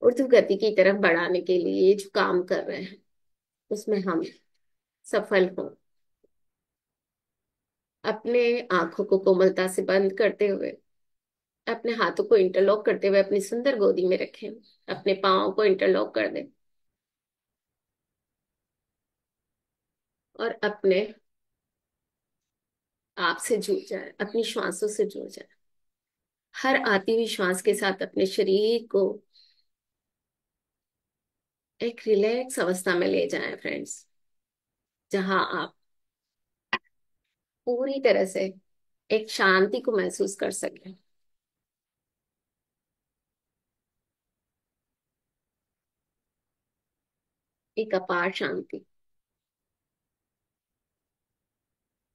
ऊर्ध्व गति की तरफ बढ़ाने के लिए जो काम कर रहे हैं उसमें हम सफल हों। अपने आंखों को कोमलता से बंद करते हुए, अपने हाथों को इंटरलॉक करते हुए अपनी सुंदर गोदी में रखें। अपने पाँव को इंटरलॉक कर दें और अपने आप से जुड़ जाए, अपनी श्वासों से जुड़ जाए। हर आती हुई श्वास के साथ अपने शरीर को एक रिलैक्स अवस्था में ले जाएं फ्रेंड्स, जहां आप पूरी तरह से एक शांति को महसूस कर सकें। एक अपार शांति।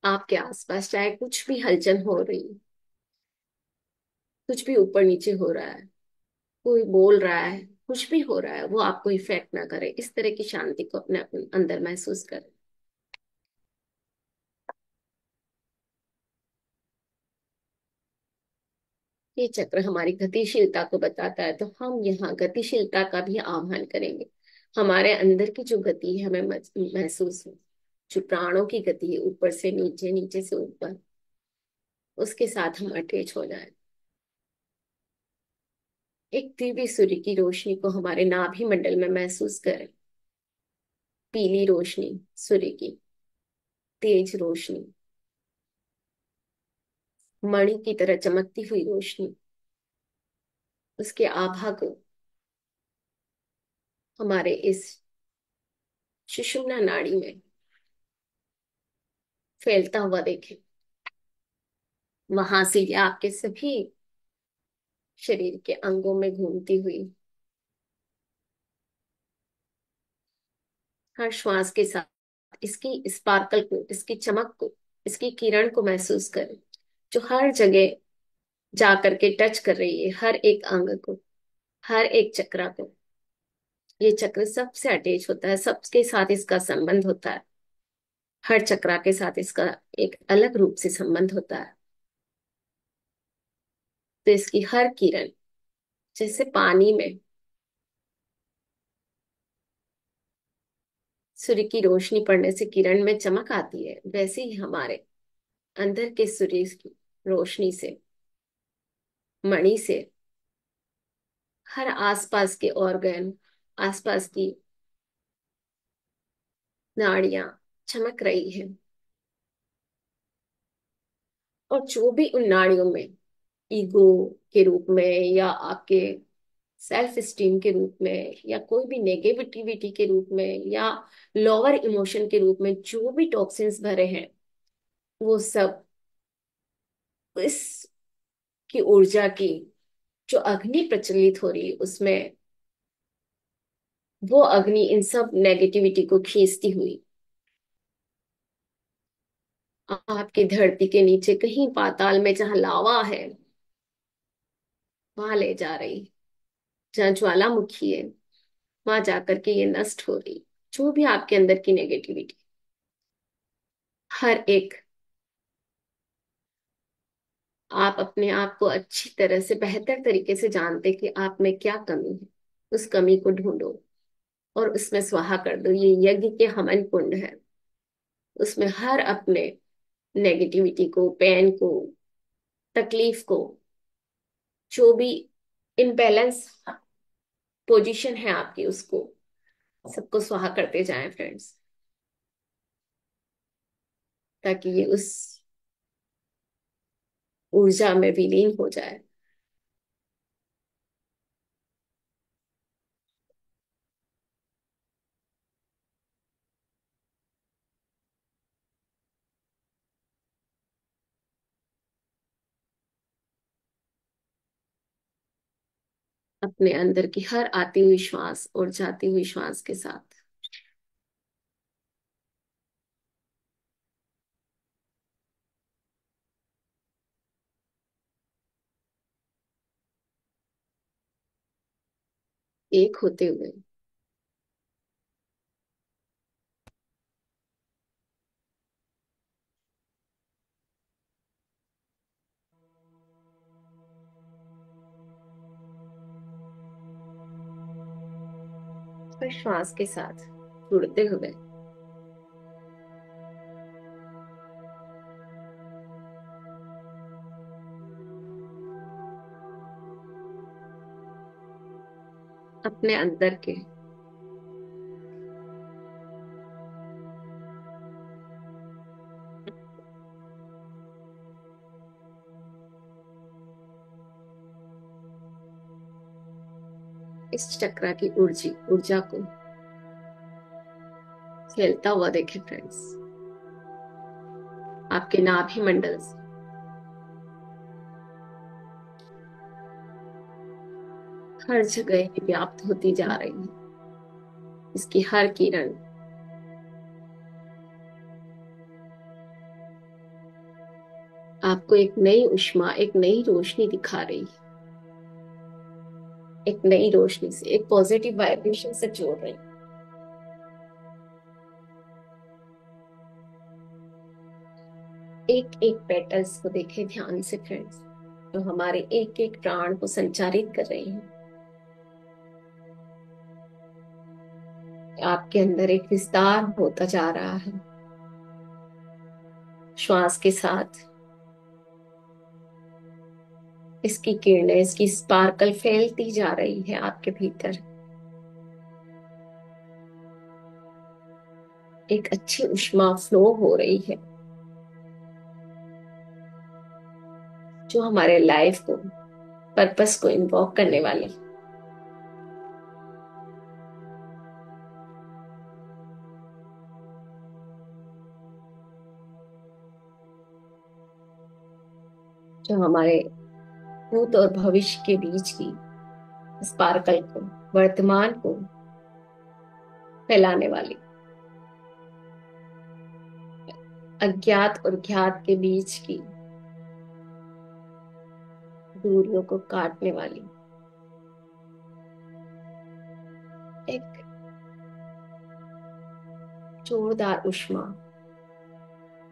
आपके आसपास चाहे कुछ भी हलचल हो रही, कुछ भी ऊपर नीचे हो रहा है, कोई बोल रहा है, कुछ भी हो रहा है, वो आपको इफेक्ट ना करे। इस तरह की शांति को अपने अपने अंदर महसूस करें। ये चक्र हमारी गतिशीलता को बताता है, तो हम यहाँ गतिशीलता का भी आह्वान करेंगे। हमारे अंदर की जो गति है हमें महसूस हो, जो प्राणों की गति है, ऊपर से नीचे, नीचे से ऊपर, उसके साथ हम अटैच हो जाए। एक दिव्य सूर्य की रोशनी को हमारे नाभि मंडल में महसूस करें। पीली रोशनी, सूर्य की तेज रोशनी, मणि की तरह चमकती हुई रोशनी, उसके आभा को हमारे इस सुषुम्ना नाड़ी में फैलता हुआ देखें। वहां से ये आपके सभी शरीर के अंगों में घूमती हुई, हर श्वास के साथ इसकी स्पार्कल को, इसकी चमक को, इसकी किरण को महसूस करें, जो हर जगह जा करके टच कर रही है, हर एक अंग को, हर एक चक्रा को। ये चक्र सबसे अटैच होता है, सबके साथ इसका संबंध होता है। हर चक्रा के साथ इसका एक अलग रूप से संबंध होता है। तो इसकी हर किरण, जैसे पानी में सूर्य की रोशनी पड़ने से किरण में चमक आती है, वैसे ही हमारे अंदर के सूर्य की रोशनी से, मणि से, हर आसपास के ऑर्गन, आसपास की नाड़ियां चमक रही है। और जो भी उन नाड़ियों में ईगो के रूप में, या आपके सेल्फ स्टीम के रूप में, या कोई भी नेगेटिविटी के रूप में, या लोअर इमोशन के रूप में जो भी टॉक्सिन्स भरे हैं, वो सब इस की ऊर्जा की जो अग्नि प्रचलित हो रही है उसमें, वो अग्नि इन सब नेगेटिविटी को खींचती हुई आपकी धरती के नीचे कहीं पाताल में जहां लावा है, वहां ले जा रही, जहाँ ज्वालामुखी है वहां जाकर के ये नष्ट हो रही। जो भी आपके अंदर की नेगेटिविटी, हर एक, आप अपने आप को अच्छी तरह से बेहतर तरीके से जानते कि आप में क्या कमी है, उस कमी को ढूंढो और उसमें स्वाहा कर दो। ये यज्ञ के हवन कुंड है, उसमें हर अपने नेगेटिविटी को, पेन को, तकलीफ को, जो भी इम्बैलेंस पोजीशन है आपकी, उसको सबको स्वाहा करते जाएं फ्रेंड्स, ताकि ये उस ऊर्जा में विलीन हो जाए। अपने अंदर की हर आती हुई श्वास और जाती हुई श्वास के साथ एक होते हुए हर श्वास के साथ जुड़ते हुए अपने अंदर के इस चक्रा की ऊर्जा को फैलता हुआ देखे फ्रेंड्स, आपके नाभि मंडल से हर जगह ये व्याप्त होती जा रही है। इसकी हर किरण आपको एक नई ऊष्मा, एक नई रोशनी दिखा रही है, एक नई रोशनी से, एक पॉजिटिव वाइब्रेशन से जोड़ रही है। एक एक पेटल्स को देखे ध्यान से फ्रेंड्स, जो हमारे एक एक प्राण को संचारित कर रही हैं। आपके अंदर एक विस्तार होता जा रहा है श्वास के साथ। इसकी किरणें, इसकी स्पार्कल फैलती जा रही है आपके भीतर। एक अच्छी ऊष्मा फ्लो हो रही है, जो हमारे लाइफ को, पर्पस को इन्वॉक करने वाली, जो हमारे भूत और भविष्य के बीच की स्पार्कल को, वर्तमान को फैलाने वाली, अज्ञात और ज्ञात के बीच की दूरियों को काटने वाली एक जोरदार ऊष्मा,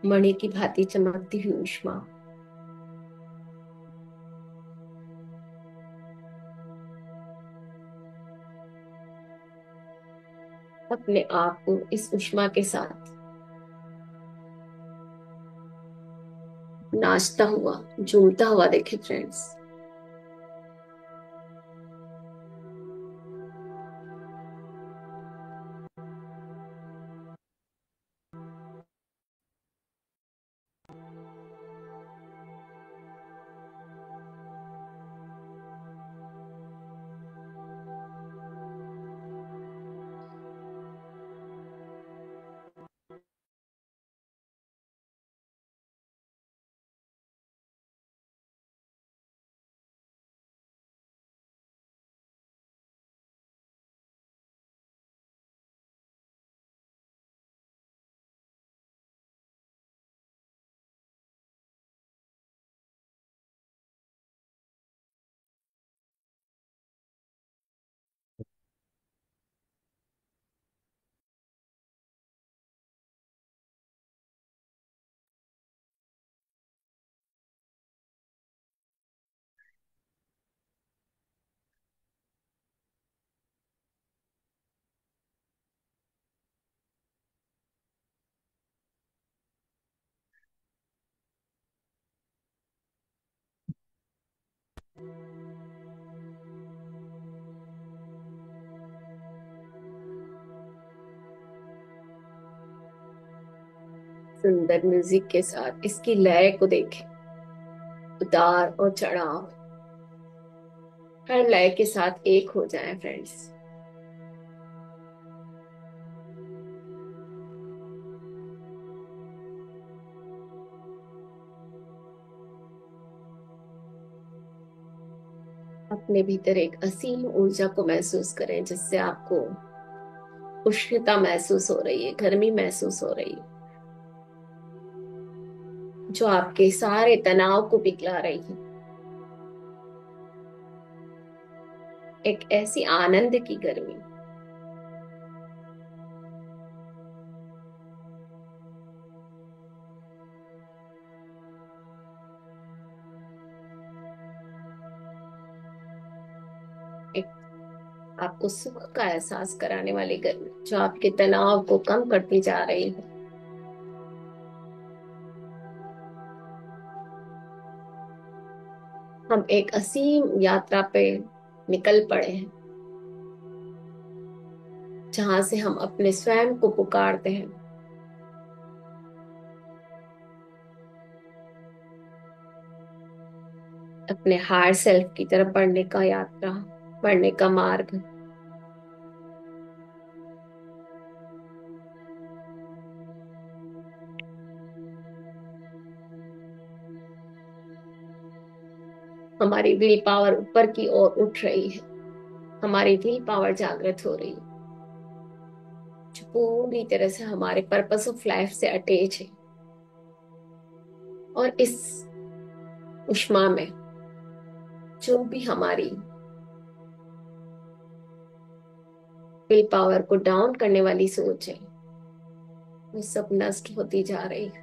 मणि की भांति चमकती हुई ऊष्मा अपने आप को इस ऊष्मा के साथ नाचता हुआ, झूमता हुआ देखे फ्रेंड्स। सुंदर म्यूजिक के साथ इसकी लय को देखें। उतार और चढ़ाव हर लय के साथ एक हो जाए फ्रेंड्स। अपने भीतर एक असीम ऊर्जा को महसूस करें, जिससे आपको उष्णता महसूस हो रही है, गर्मी महसूस हो रही है, जो आपके सारे तनाव को पिघला रही है। एक ऐसी आनंद की गर्मी। एक आपको सुख का एहसास कराने वाली गर्मी, जो आपके तनाव को कम करती जा रही है। हम एक असीम यात्रा पे निकल पड़े हैं, जहां से हम अपने स्वयं को पुकारते हैं। अपने हायर सेल्फ की तरफ बढ़ने का यात्रा, बढ़ने का मार्ग। हमारी विल पावर ऊपर की ओर उठ रही है। हमारी विल पावर जागृत हो रही है, जो पूरी तरह से हमारे पर्पस ऑफ लाइफ से अटैच है। और इस उष्मा में जो भी हमारी विल पावर को डाउन करने वाली सोच है, वो सब नष्ट होती जा रही है।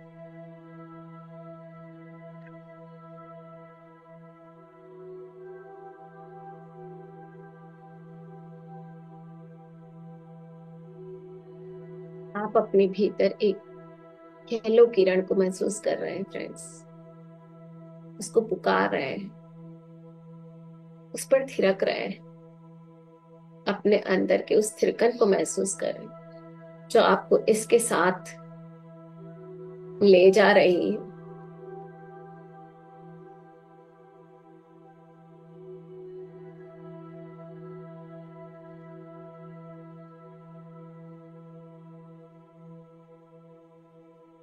आप अपने भीतर एक येलो किरण को महसूस कर रहे हैं फ्रेंड्स। उसको पुकार रहे हैं, उस पर थिरक रहे हैं। अपने अंदर के उस थिरकन को महसूस करें, जो आपको इसके साथ ले जा रही है।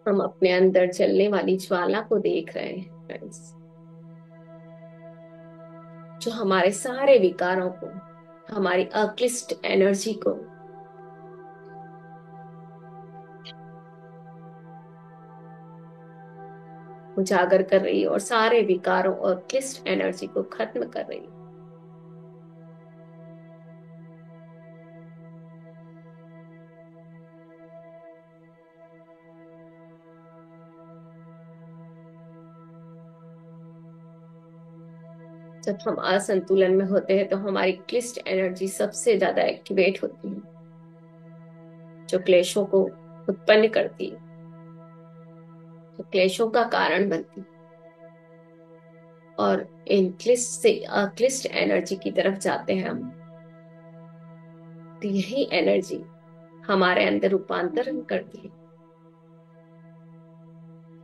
हम अपने अंदर चलने वाली ज्वाला को देख रहे हैं फ्रेंड्स, जो हमारे सारे विकारों को, हमारी अक्लिष्ट एनर्जी को उजागर कर रही है और सारे विकारों और क्लिष्ट एनर्जी को खत्म कर रही है। जब हम असंतुलन में होते हैं तो हमारी क्लिष्ट एनर्जी सबसे ज्यादा एक्टिवेट होती है, जो क्लेशों को उत्पन्न करती है, जो क्लेशों का कारण बनती है। और इन क्लिष्ट से अक्लिष्ट एनर्जी की तरफ जाते हैं हम, तो यही एनर्जी हमारे अंदर रूपांतरण करती है।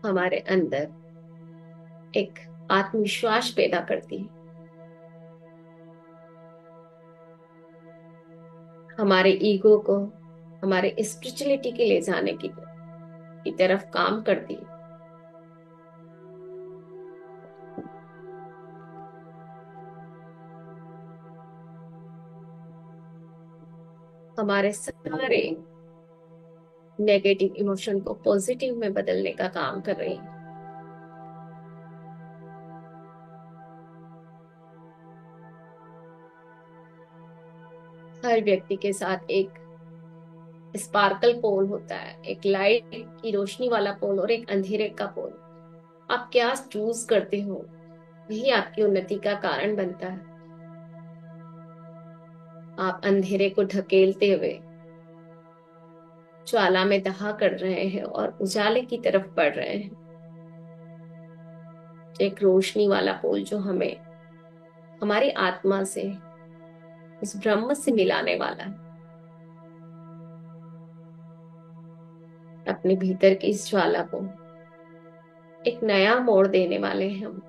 हमारे अंदर एक आत्मविश्वास पैदा करती है। हमारे ईगो को हमारे स्पिरिचुअलिटी के ले जाने की तरफ काम करती है। हमारे सारे नेगेटिव इमोशन को पॉजिटिव में बदलने का काम कर रही है। हर व्यक्ति के साथ एक स्पार्कल पोल होता है, एक लाइट की रोशनी वाला पोल और एक अंधेरे का पोल। आप क्या चूज करते हो, यही आपकी उन्नति का कारण बनता है। आप अंधेरे को ढकेलते हुए ज्वाला में दहा कर रहे हैं और उजाले की तरफ बढ़ रहे हैं। एक रोशनी वाला पोल जो हमें हमारी आत्मा से, उस ब्रह्म से मिलाने वाला है। अपने भीतर की इस ज्वाला को एक नया मोड़ देने वाले हैं हम।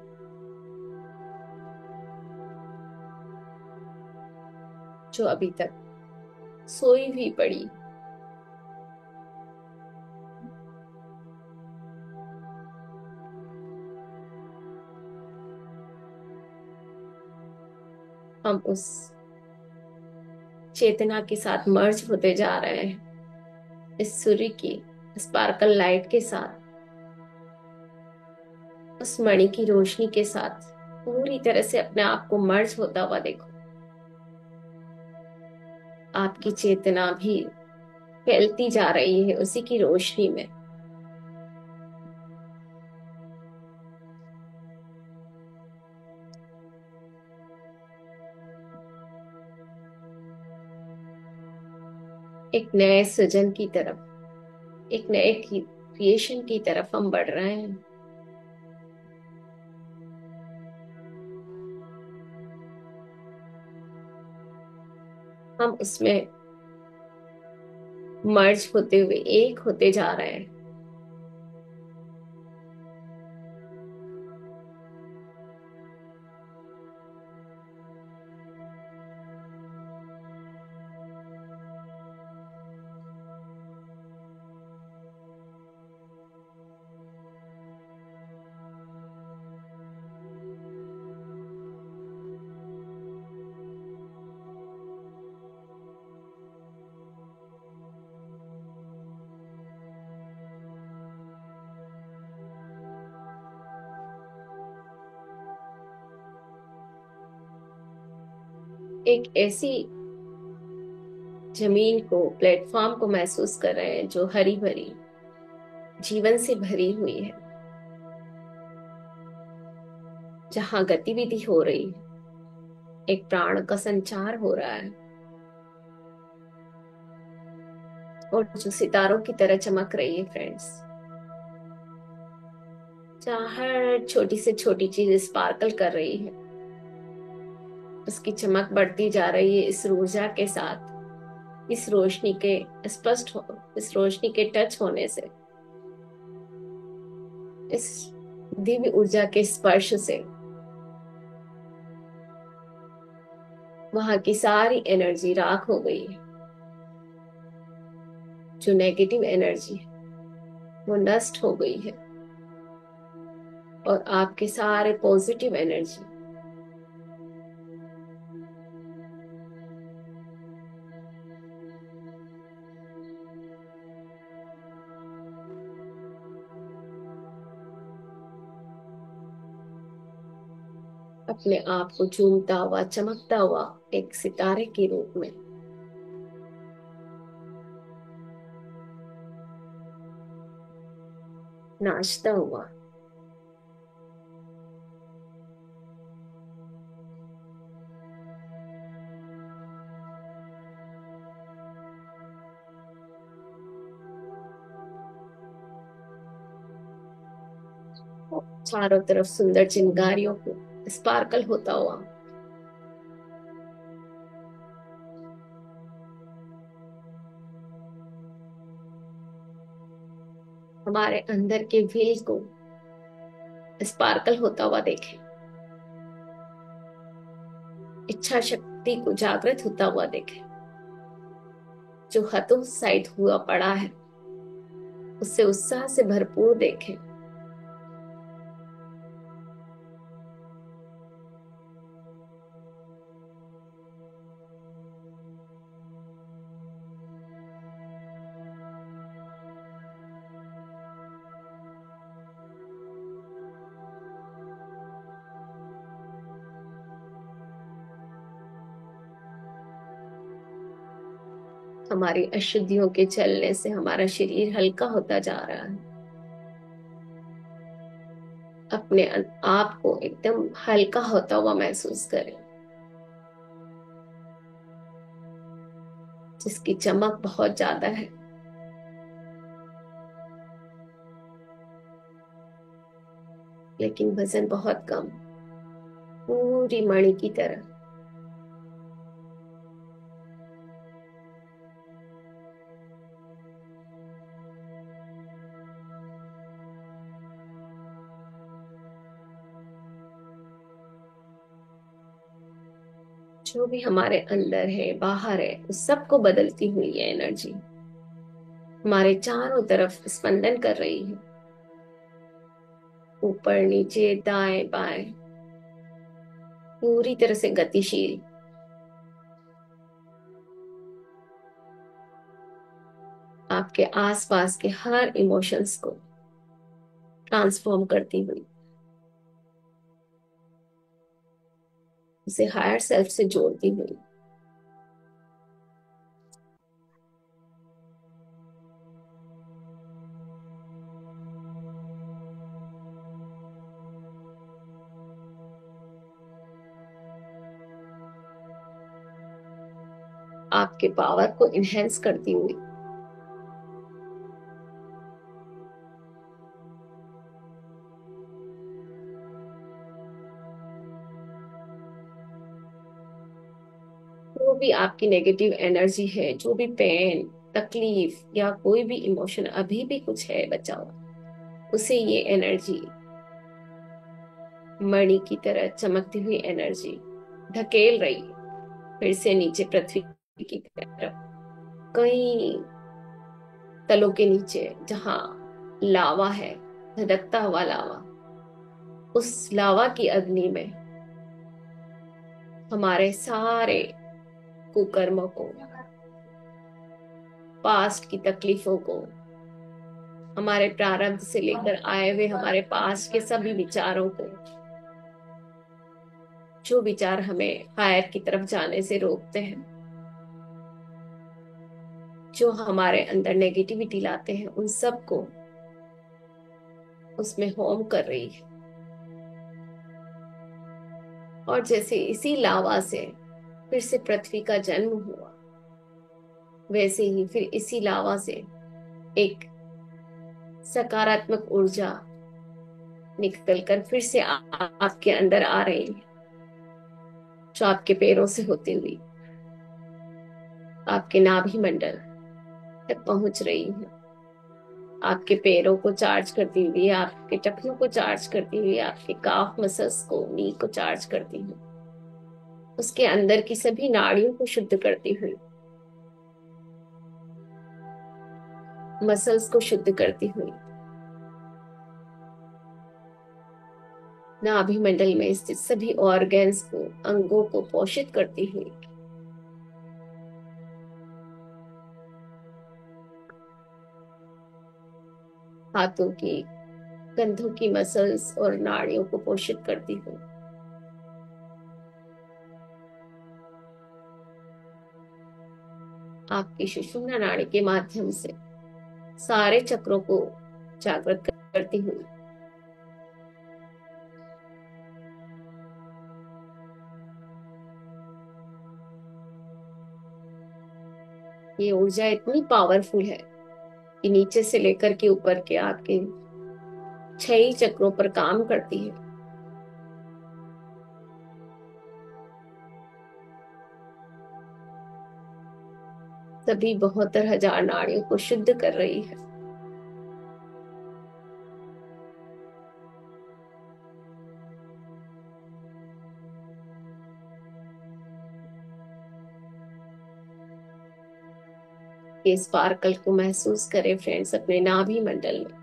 जो अभी तक सोई हुई पड़ी, हम उस चेतना के साथ मर्ज होते जा रहे हैं, इस सूर्य की स्पार्कल लाइट के साथ, उस मणि की रोशनी के साथ पूरी तरह से अपने आप को मर्ज होता हुआ देखो। आपकी चेतना भी फैलती जा रही है उसी की रोशनी में। एक नए सृजन की तरफ, एक नए क्रिएशन की तरफ हम बढ़ रहे हैं। हम उसमें मर्ज होते हुए एक होते जा रहे हैं। एक ऐसी जमीन को, प्लेटफॉर्म को महसूस कर रहे हैं जो हरी भरी जीवन से भरी हुई है, जहां गतिविधि हो रही है, एक प्राण का संचार हो रहा है, और जो सितारों की तरह चमक रही है फ्रेंड्स। जहाँ हर छोटी से छोटी चीज स्पार्कल कर रही है, उसकी चमक बढ़ती जा रही है इस ऊर्जा के साथ, इस रोशनी के स्पष्ट हो, इस रोशनी के टच होने से, इस दिव्य ऊर्जा के स्पर्श से। वहां की सारी एनर्जी राख हो गई है। जो नेगेटिव एनर्जी है वो नष्ट हो गई है, और आपके सारे पॉजिटिव एनर्जी अपने आप को झूमता हुआ, चमकता हुआ एक सितारे के रूप में नाचता हुआ। चारों तरफ सुंदर चिंगारियों को स्पार्कल होता हुआ हमारे अंदर के व्हील को स्पार्कल होता हुआ देखें, इच्छा शक्ति को जागृत होता हुआ देखें। जो हतोत्साहित हुआ पड़ा है उससे उत्साह से भरपूर देखें। हमारी अशुद्धियों के चलने से हमारा शरीर हल्का होता जा रहा है। अपने आप को एकदम हल्का होता हुआ महसूस करें, जिसकी चमक बहुत ज्यादा है लेकिन वजन बहुत कम। पूरी मणि की तरह। जो भी हमारे अंदर है बाहर है उस सबको बदलती हुई ये एनर्जी हमारे चारों तरफ स्पंदन कर रही है। ऊपर नीचे दाएं बाएं, पूरी तरह से गतिशील। आपके आसपास के हर इमोशंस को ट्रांसफॉर्म करती हुई, उसे हायर सेल्फ से जोड़ती हुई। आपके पावर को इनहेंस करती हुई। जो भी आपकी नेगेटिव एनर्जी है, जो भी पेन, तकलीफ या कोई भी इमोशन अभी भी कुछ है बचा हुआ, उसे ये एनर्जी, मणि की तरह चमकती हुई एनर्जी धकेल रही है फिर से नीचे पृथ्वी की तरफ। कई तलों के नीचे जहां लावा है, धधकता हुआ लावा, उस लावा की अग्नि में हमारे सारे कुकर्मों को, पास्ट की तकलीफों को, हमारे प्रारब्ध से लेकर आए हुए हमारे पास्ट के सभी विचारों को, जो विचार हमें फायर की तरफ जाने से रोकते हैं, जो हमारे अंदर नेगेटिविटी लाते हैं, उन सबको उसमें होम कर रही है। और जैसे इसी लावा से फिर से पृथ्वी का जन्म हुआ, वैसे ही फिर इसी लावा से एक सकारात्मक ऊर्जा निकलकर फिर से आपके अंदर आ रही है, जो आपके पैरों से होती हुई आपके नाभि मंडल तक पहुंच रही है। आपके पैरों को चार्ज करती हुई, आपके टखनों को चार्ज करती हुई, आपके काफ मसल्स को, नी को चार्ज करती हुई, उसके अंदर की सभी नाड़ियों को शुद्ध करती हुई, मसल्स को शुद्ध करती हुई, नाभि मंडल में स्थित सभी ऑर्गन्स को, अंगों को पोषित करती हुई, हाथों की, कंधों की मसल्स और नाड़ियों को पोषित करती हुई, आपकी सुषुम्ना नाड़ी के माध्यम से सारे चक्रों को जागृत करती हुई, ये ऊर्जा इतनी पावरफुल है कि नीचे से लेकर के ऊपर के आपके 6 चक्रों पर काम करती है। सभी 72,000 नाड़ियों को शुद्ध कर रही है। ये स्पार्कल को महसूस करें फ्रेंड्स अपने नाभि मंडल में।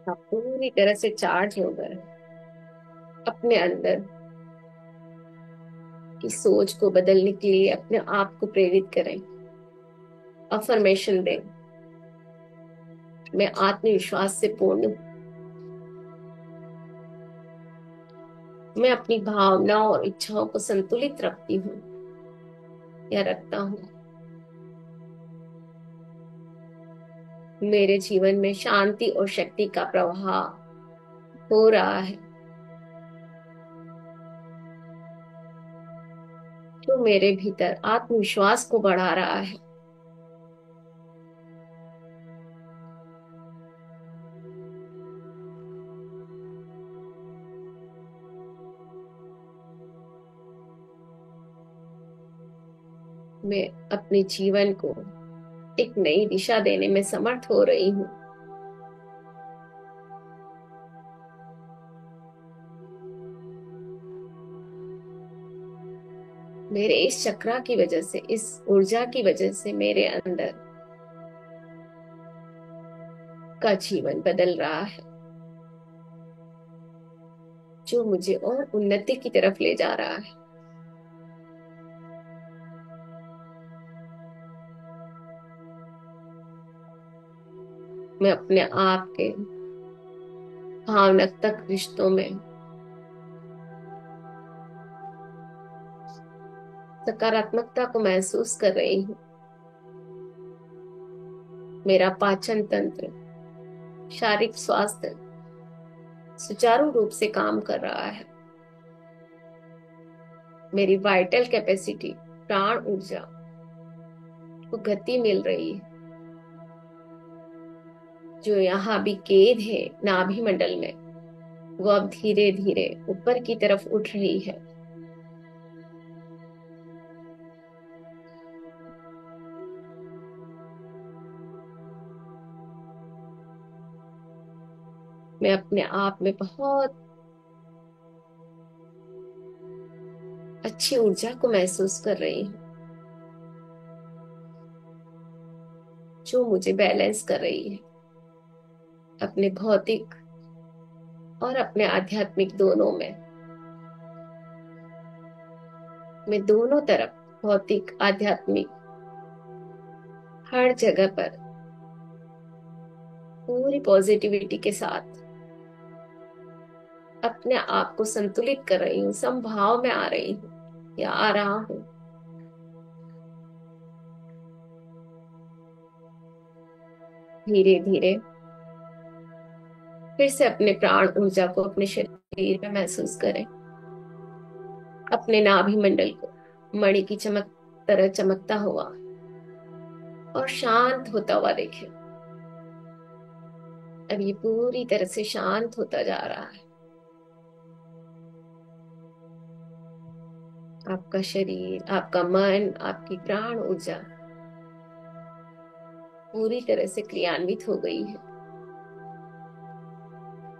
आप पूरी तरह से चार्ज हो गए। अपने अंदर की सोच को बदलने के लिए अपने आप को प्रेरित करें। अफर्मेशन दें, मैं आत्मविश्वास से पूर्ण हूँ। मैं अपनी भावनाओं और इच्छाओं को संतुलित रखती हूँ या रखता हूँ। मेरे जीवन में शांति और शक्ति का प्रवाह हो रहा है। जो मेरे भीतर आत्मविश्वास को बढ़ा रहा है। मैं अपने जीवन को एक नई दिशा देने में समर्थ हो रही हूँ। मेरे इस चक्रा की वजह से, इस ऊर्जा की वजह से मेरे अंदर का जीवन बदल रहा है, जो मुझे और उन्नति की तरफ ले जा रहा है। मैं अपने आप के भावनात्मक रिश्तों में सकारात्मकता को महसूस कर रही हूँ। मेरा पाचन तंत्र, शारीरिक स्वास्थ्य सुचारू रूप से काम कर रहा है। मेरी वाइटल कैपेसिटी, प्राण ऊर्जा को गति मिल रही है। जो यहाँ भी कैद है नाभि मंडल में, वो अब धीरे धीरे ऊपर की तरफ उठ रही है। मैं अपने आप में बहुत अच्छी ऊर्जा को महसूस कर रही हूँ, जो मुझे बैलेंस कर रही है अपने भौतिक और अपने आध्यात्मिक दोनों में। मैं दोनों तरफ, भौतिक आध्यात्मिक, हर जगह पर पूरी पॉजिटिविटी के साथ अपने आप को संतुलित कर रही हूँ, समभाव में आ रही हूँ या आ रहा हूँ। धीरे धीरे फिर से अपने प्राण ऊर्जा को अपने शरीर में महसूस करें। अपने नाभि मंडल को मणि की चमक तरह चमकता हुआ और शांत होता हुआ देखें। अब ये पूरी तरह से शांत होता जा रहा है। आपका शरीर, आपका मन, आपकी प्राण ऊर्जा पूरी तरह से क्रियान्वित हो गई है,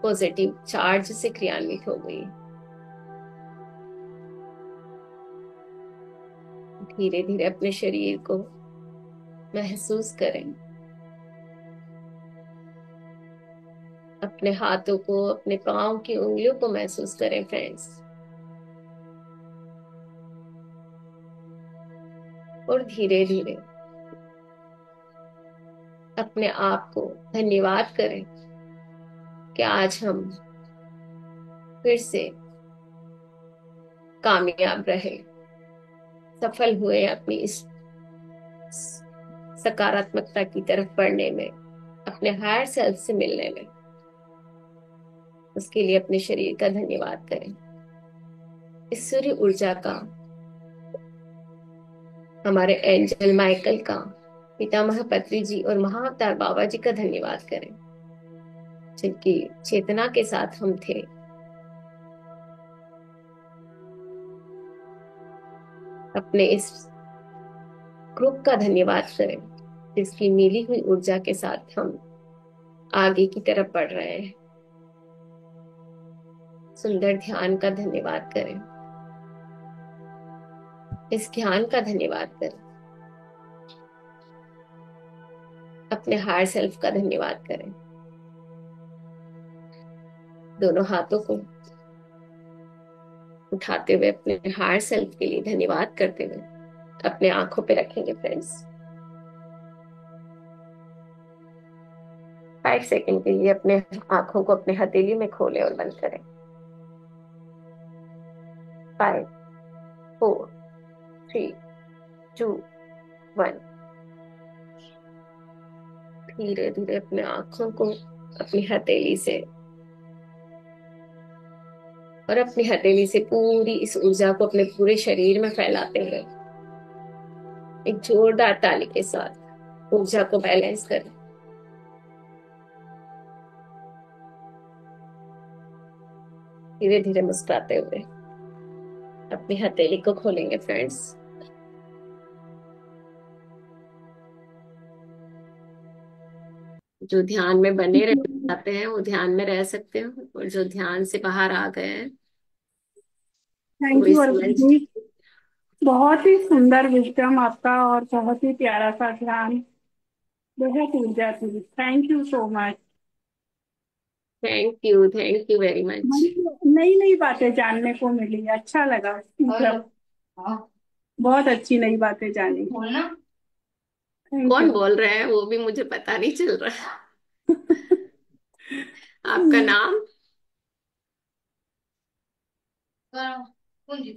पॉजिटिव चार्ज से क्रियान्वित हो गई है। धीरे धीरे अपने शरीर को महसूस करें। अपने हाथों को, अपने पांव की उंगलियों को महसूस करें फ्रेंड्स। और धीरे धीरे अपने आप को धन्यवाद करें कि आज हम फिर से कामयाब रहे, सफल हुए अपनी इस सकारात्मकता की तरफ बढ़ने में, अपने हायर सेल्फ से मिलने में। उसके लिए अपने शरीर का धन्यवाद करें। इस सूर्य ऊर्जा का, हमारे एंजल माइकल का, पितामह पत्री जी और महाअवतार बाबा जी का धन्यवाद करें, जिनकी चेतना के साथ हम थे। अपने इस ग्रुप का धन्यवाद करें, जिसकी मिली हुई ऊर्जा के साथ हम आगे की तरफ बढ़ रहे हैं। सुंदर ध्यान का धन्यवाद करें। इस ज्ञान का धन्यवाद करें। अपने हायर सेल्फ का धन्यवाद करें। दोनों हाथों को उठाते हुए अपने हायर सेल्फ के लिए धन्यवाद करते हुए अपने आंखों पे रखेंगे फ्रेंड्स। 5 सेकंड के लिए अपने आंखों को अपने हथेली में खोलें और बंद करें। 5, 4, 3, 2, 1। धीरे धीरे अपने आंखों को अपनी हथेली से और अपनी हथेली से पूरी इस ऊर्जा को अपने पूरे शरीर में फैलाते हुए एक जोरदार ताली के साथ ऊर्जा को बैलेंस करें। धीरे धीरे मुस्कुराते हुए अपनी हथेली को खोलेंगे फ्रेंड्स। जो ध्यान में बने रह जाते हैं वो ध्यान में रह सकते हो, और जो ध्यान से बाहर आ गए हैं वो थैंक यू इस अर्पित मंच। जी। बहुत ही सुंदर विजडम आपका और बहुत ही प्यारा सा ध्यान। बहुत ऊर्जा थी। Thank you so much. Thank you very much. नई नई बातें जानने को मिली, अच्छा लगा मतलब। हाँ, बहुत अच्छी नई बातें जानी। बोलना। थैंक कौन यू। बोल रहा है वो भी मुझे पता नहीं चल रहा। आपका नाम? कौन जी?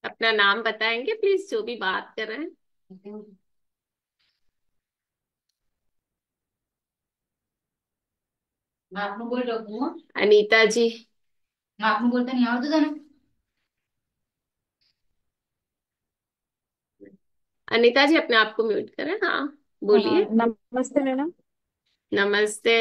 अपना नाम बताएंगे प्लीज, जो भी बात कर रहे हैं। आपने बोल रखूँ। अनीता जी। आपने बोलते नहीं आवड़ता था ना। अनीता जी अपने आप को म्यूट करें, हाँ हाँ, बोलिए। नमस्ते मैडम। नमस्ते।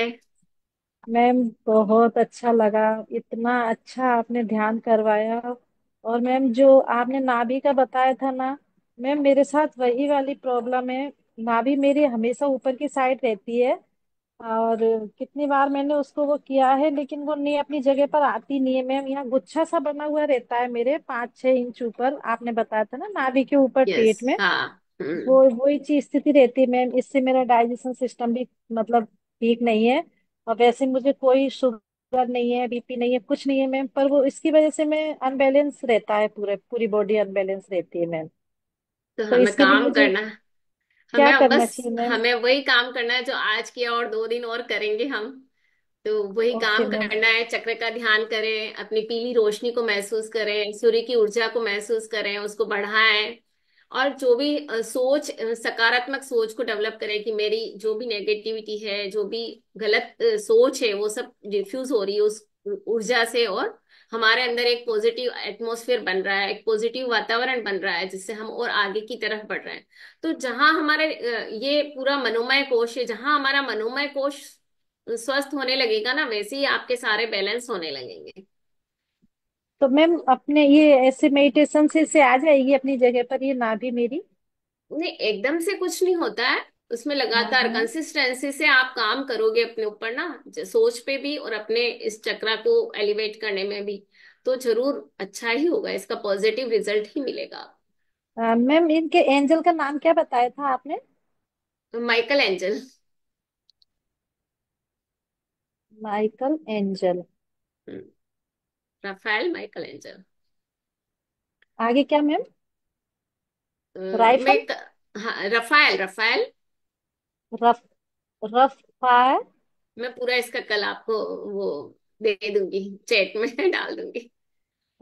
मैम बहुत अच्छा लगा। इतना अच्छा आपने ध्यान करवाया। और मैम जो आपने नाभि का बताया था ना, मैम मेरे साथ वही वाली प्रॉब्लम है। नाभि मेरी हमेशा ऊपर की साइड रहती है। और कितनी बार मैंने उसको वो किया है, लेकिन वो नहीं अपनी जगह पर आती नहीं है मैम। यहाँ गुच्छा सा बना हुआ रहता है मेरे 5-6 इंच ऊपर। आपने बताया था ना नाभि के ऊपर यस। पेट में। हाँ। वो वही चीज स्थिति रहती है मैम। इससे मेरा डाइजेशन सिस्टम भी मतलब ठीक नहीं है। और वैसे मुझे कोई शुगर नहीं है, बीपी नहीं है, कुछ नहीं है मैम। पर वो इसकी वजह से मैं अनबैलेंस रहता है, पूरे पूरी बॉडी अनबैलेंस रहती है मैम। तो तो हमें इसके लिए काम मुझे करना है। क्या हमें करना बस चाहिए मैम? हमें वही काम करना है जो आज किया और 2 दिन और करेंगे हम। तो वही ओके काम मैम। करना है, चक्र का ध्यान करें, अपनी पीली रोशनी को महसूस करें, सूर्य की ऊर्जा को महसूस करें, उसको बढ़ाएं। और जो भी सोच सकारात्मक सोच को डेवलप करें कि मेरी जो भी नेगेटिविटी है, जो भी गलत सोच है, वो सब डिफ्यूज हो रही है उस ऊर्जा से। और हमारे अंदर एक पॉजिटिव एटमॉस्फेयर बन रहा है, एक पॉजिटिव वातावरण बन रहा है, जिससे हम और आगे की तरफ बढ़ रहे हैं। तो जहां हमारे ये पूरा मनोमय कोश है, जहां हमारा मनोमय कोश स्वस्थ होने लगेगा ना, वैसे ही आपके सारे बैलेंस होने लगेंगे। तो मैम अपने ये ऐसे मेडिटेशन से आ जाएगी अपनी जगह पर ये नाभि मेरी? नहीं, एकदम से कुछ नहीं होता है। उसमें हाँ लगातार हाँ। कंसिस्टेंसी से आप काम करोगे अपने ऊपर ना, सोच पे भी और अपने इस चक्रा को एलिवेट करने में भी, तो जरूर अच्छा ही होगा, इसका पॉजिटिव रिजल्ट ही मिलेगा। मैम इनके एंजल का नाम क्या बताया था आपने? Michael angel. Michael angel. Raphael Michael angel. आगे क्या मैम? मैं राइफल। हाँ, रफायल रफायल। रफ रफ फायर। मैं पूरा इसका कल आपको वो दे दूंगी, चैट में डाल दूंगी।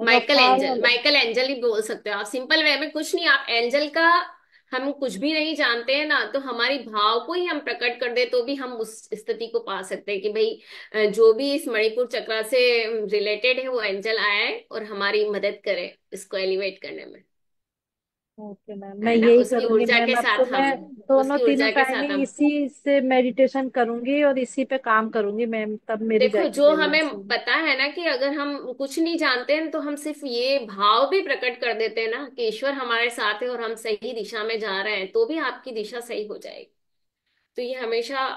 Michael angel, Raphael. Michael angel ही बोल सकते हो आप, सिंपल वे में। कुछ नहीं, आप एंजल का हम कुछ भी नहीं जानते हैं ना, तो हमारी भाव को ही हम प्रकट कर दे तो भी हम उस स्थिति को पा सकते हैं कि भाई जो भी इस मणिपुर चक्र से रिलेटेड है वो एंजल आए और हमारी मदद करे इसको एलिवेट करने में। ओके मैम, मैं है ना, यही उसकी करूंगी ऊर्जा मैम। के अब तो साथ मैं हम दोनों उसकी तीनों ऊर्जा के साथ टाइमिंग हम इसी से मेडिटेशन करूंगी और इसी पे काम करूंगी मैम, तब मेरी देखो, जाके जो बैलेंस हमें होगी। पता है ना कि अगर हम कुछ नहीं जानते हैं तो हम सिर्फ ये भाव भी प्रकट कर देते हैं ना कि ईश्वर हमारे साथ है और हम सही दिशा में जा रहे हैं, तो भी आपकी दिशा सही हो जाएगी। तो ये हमेशा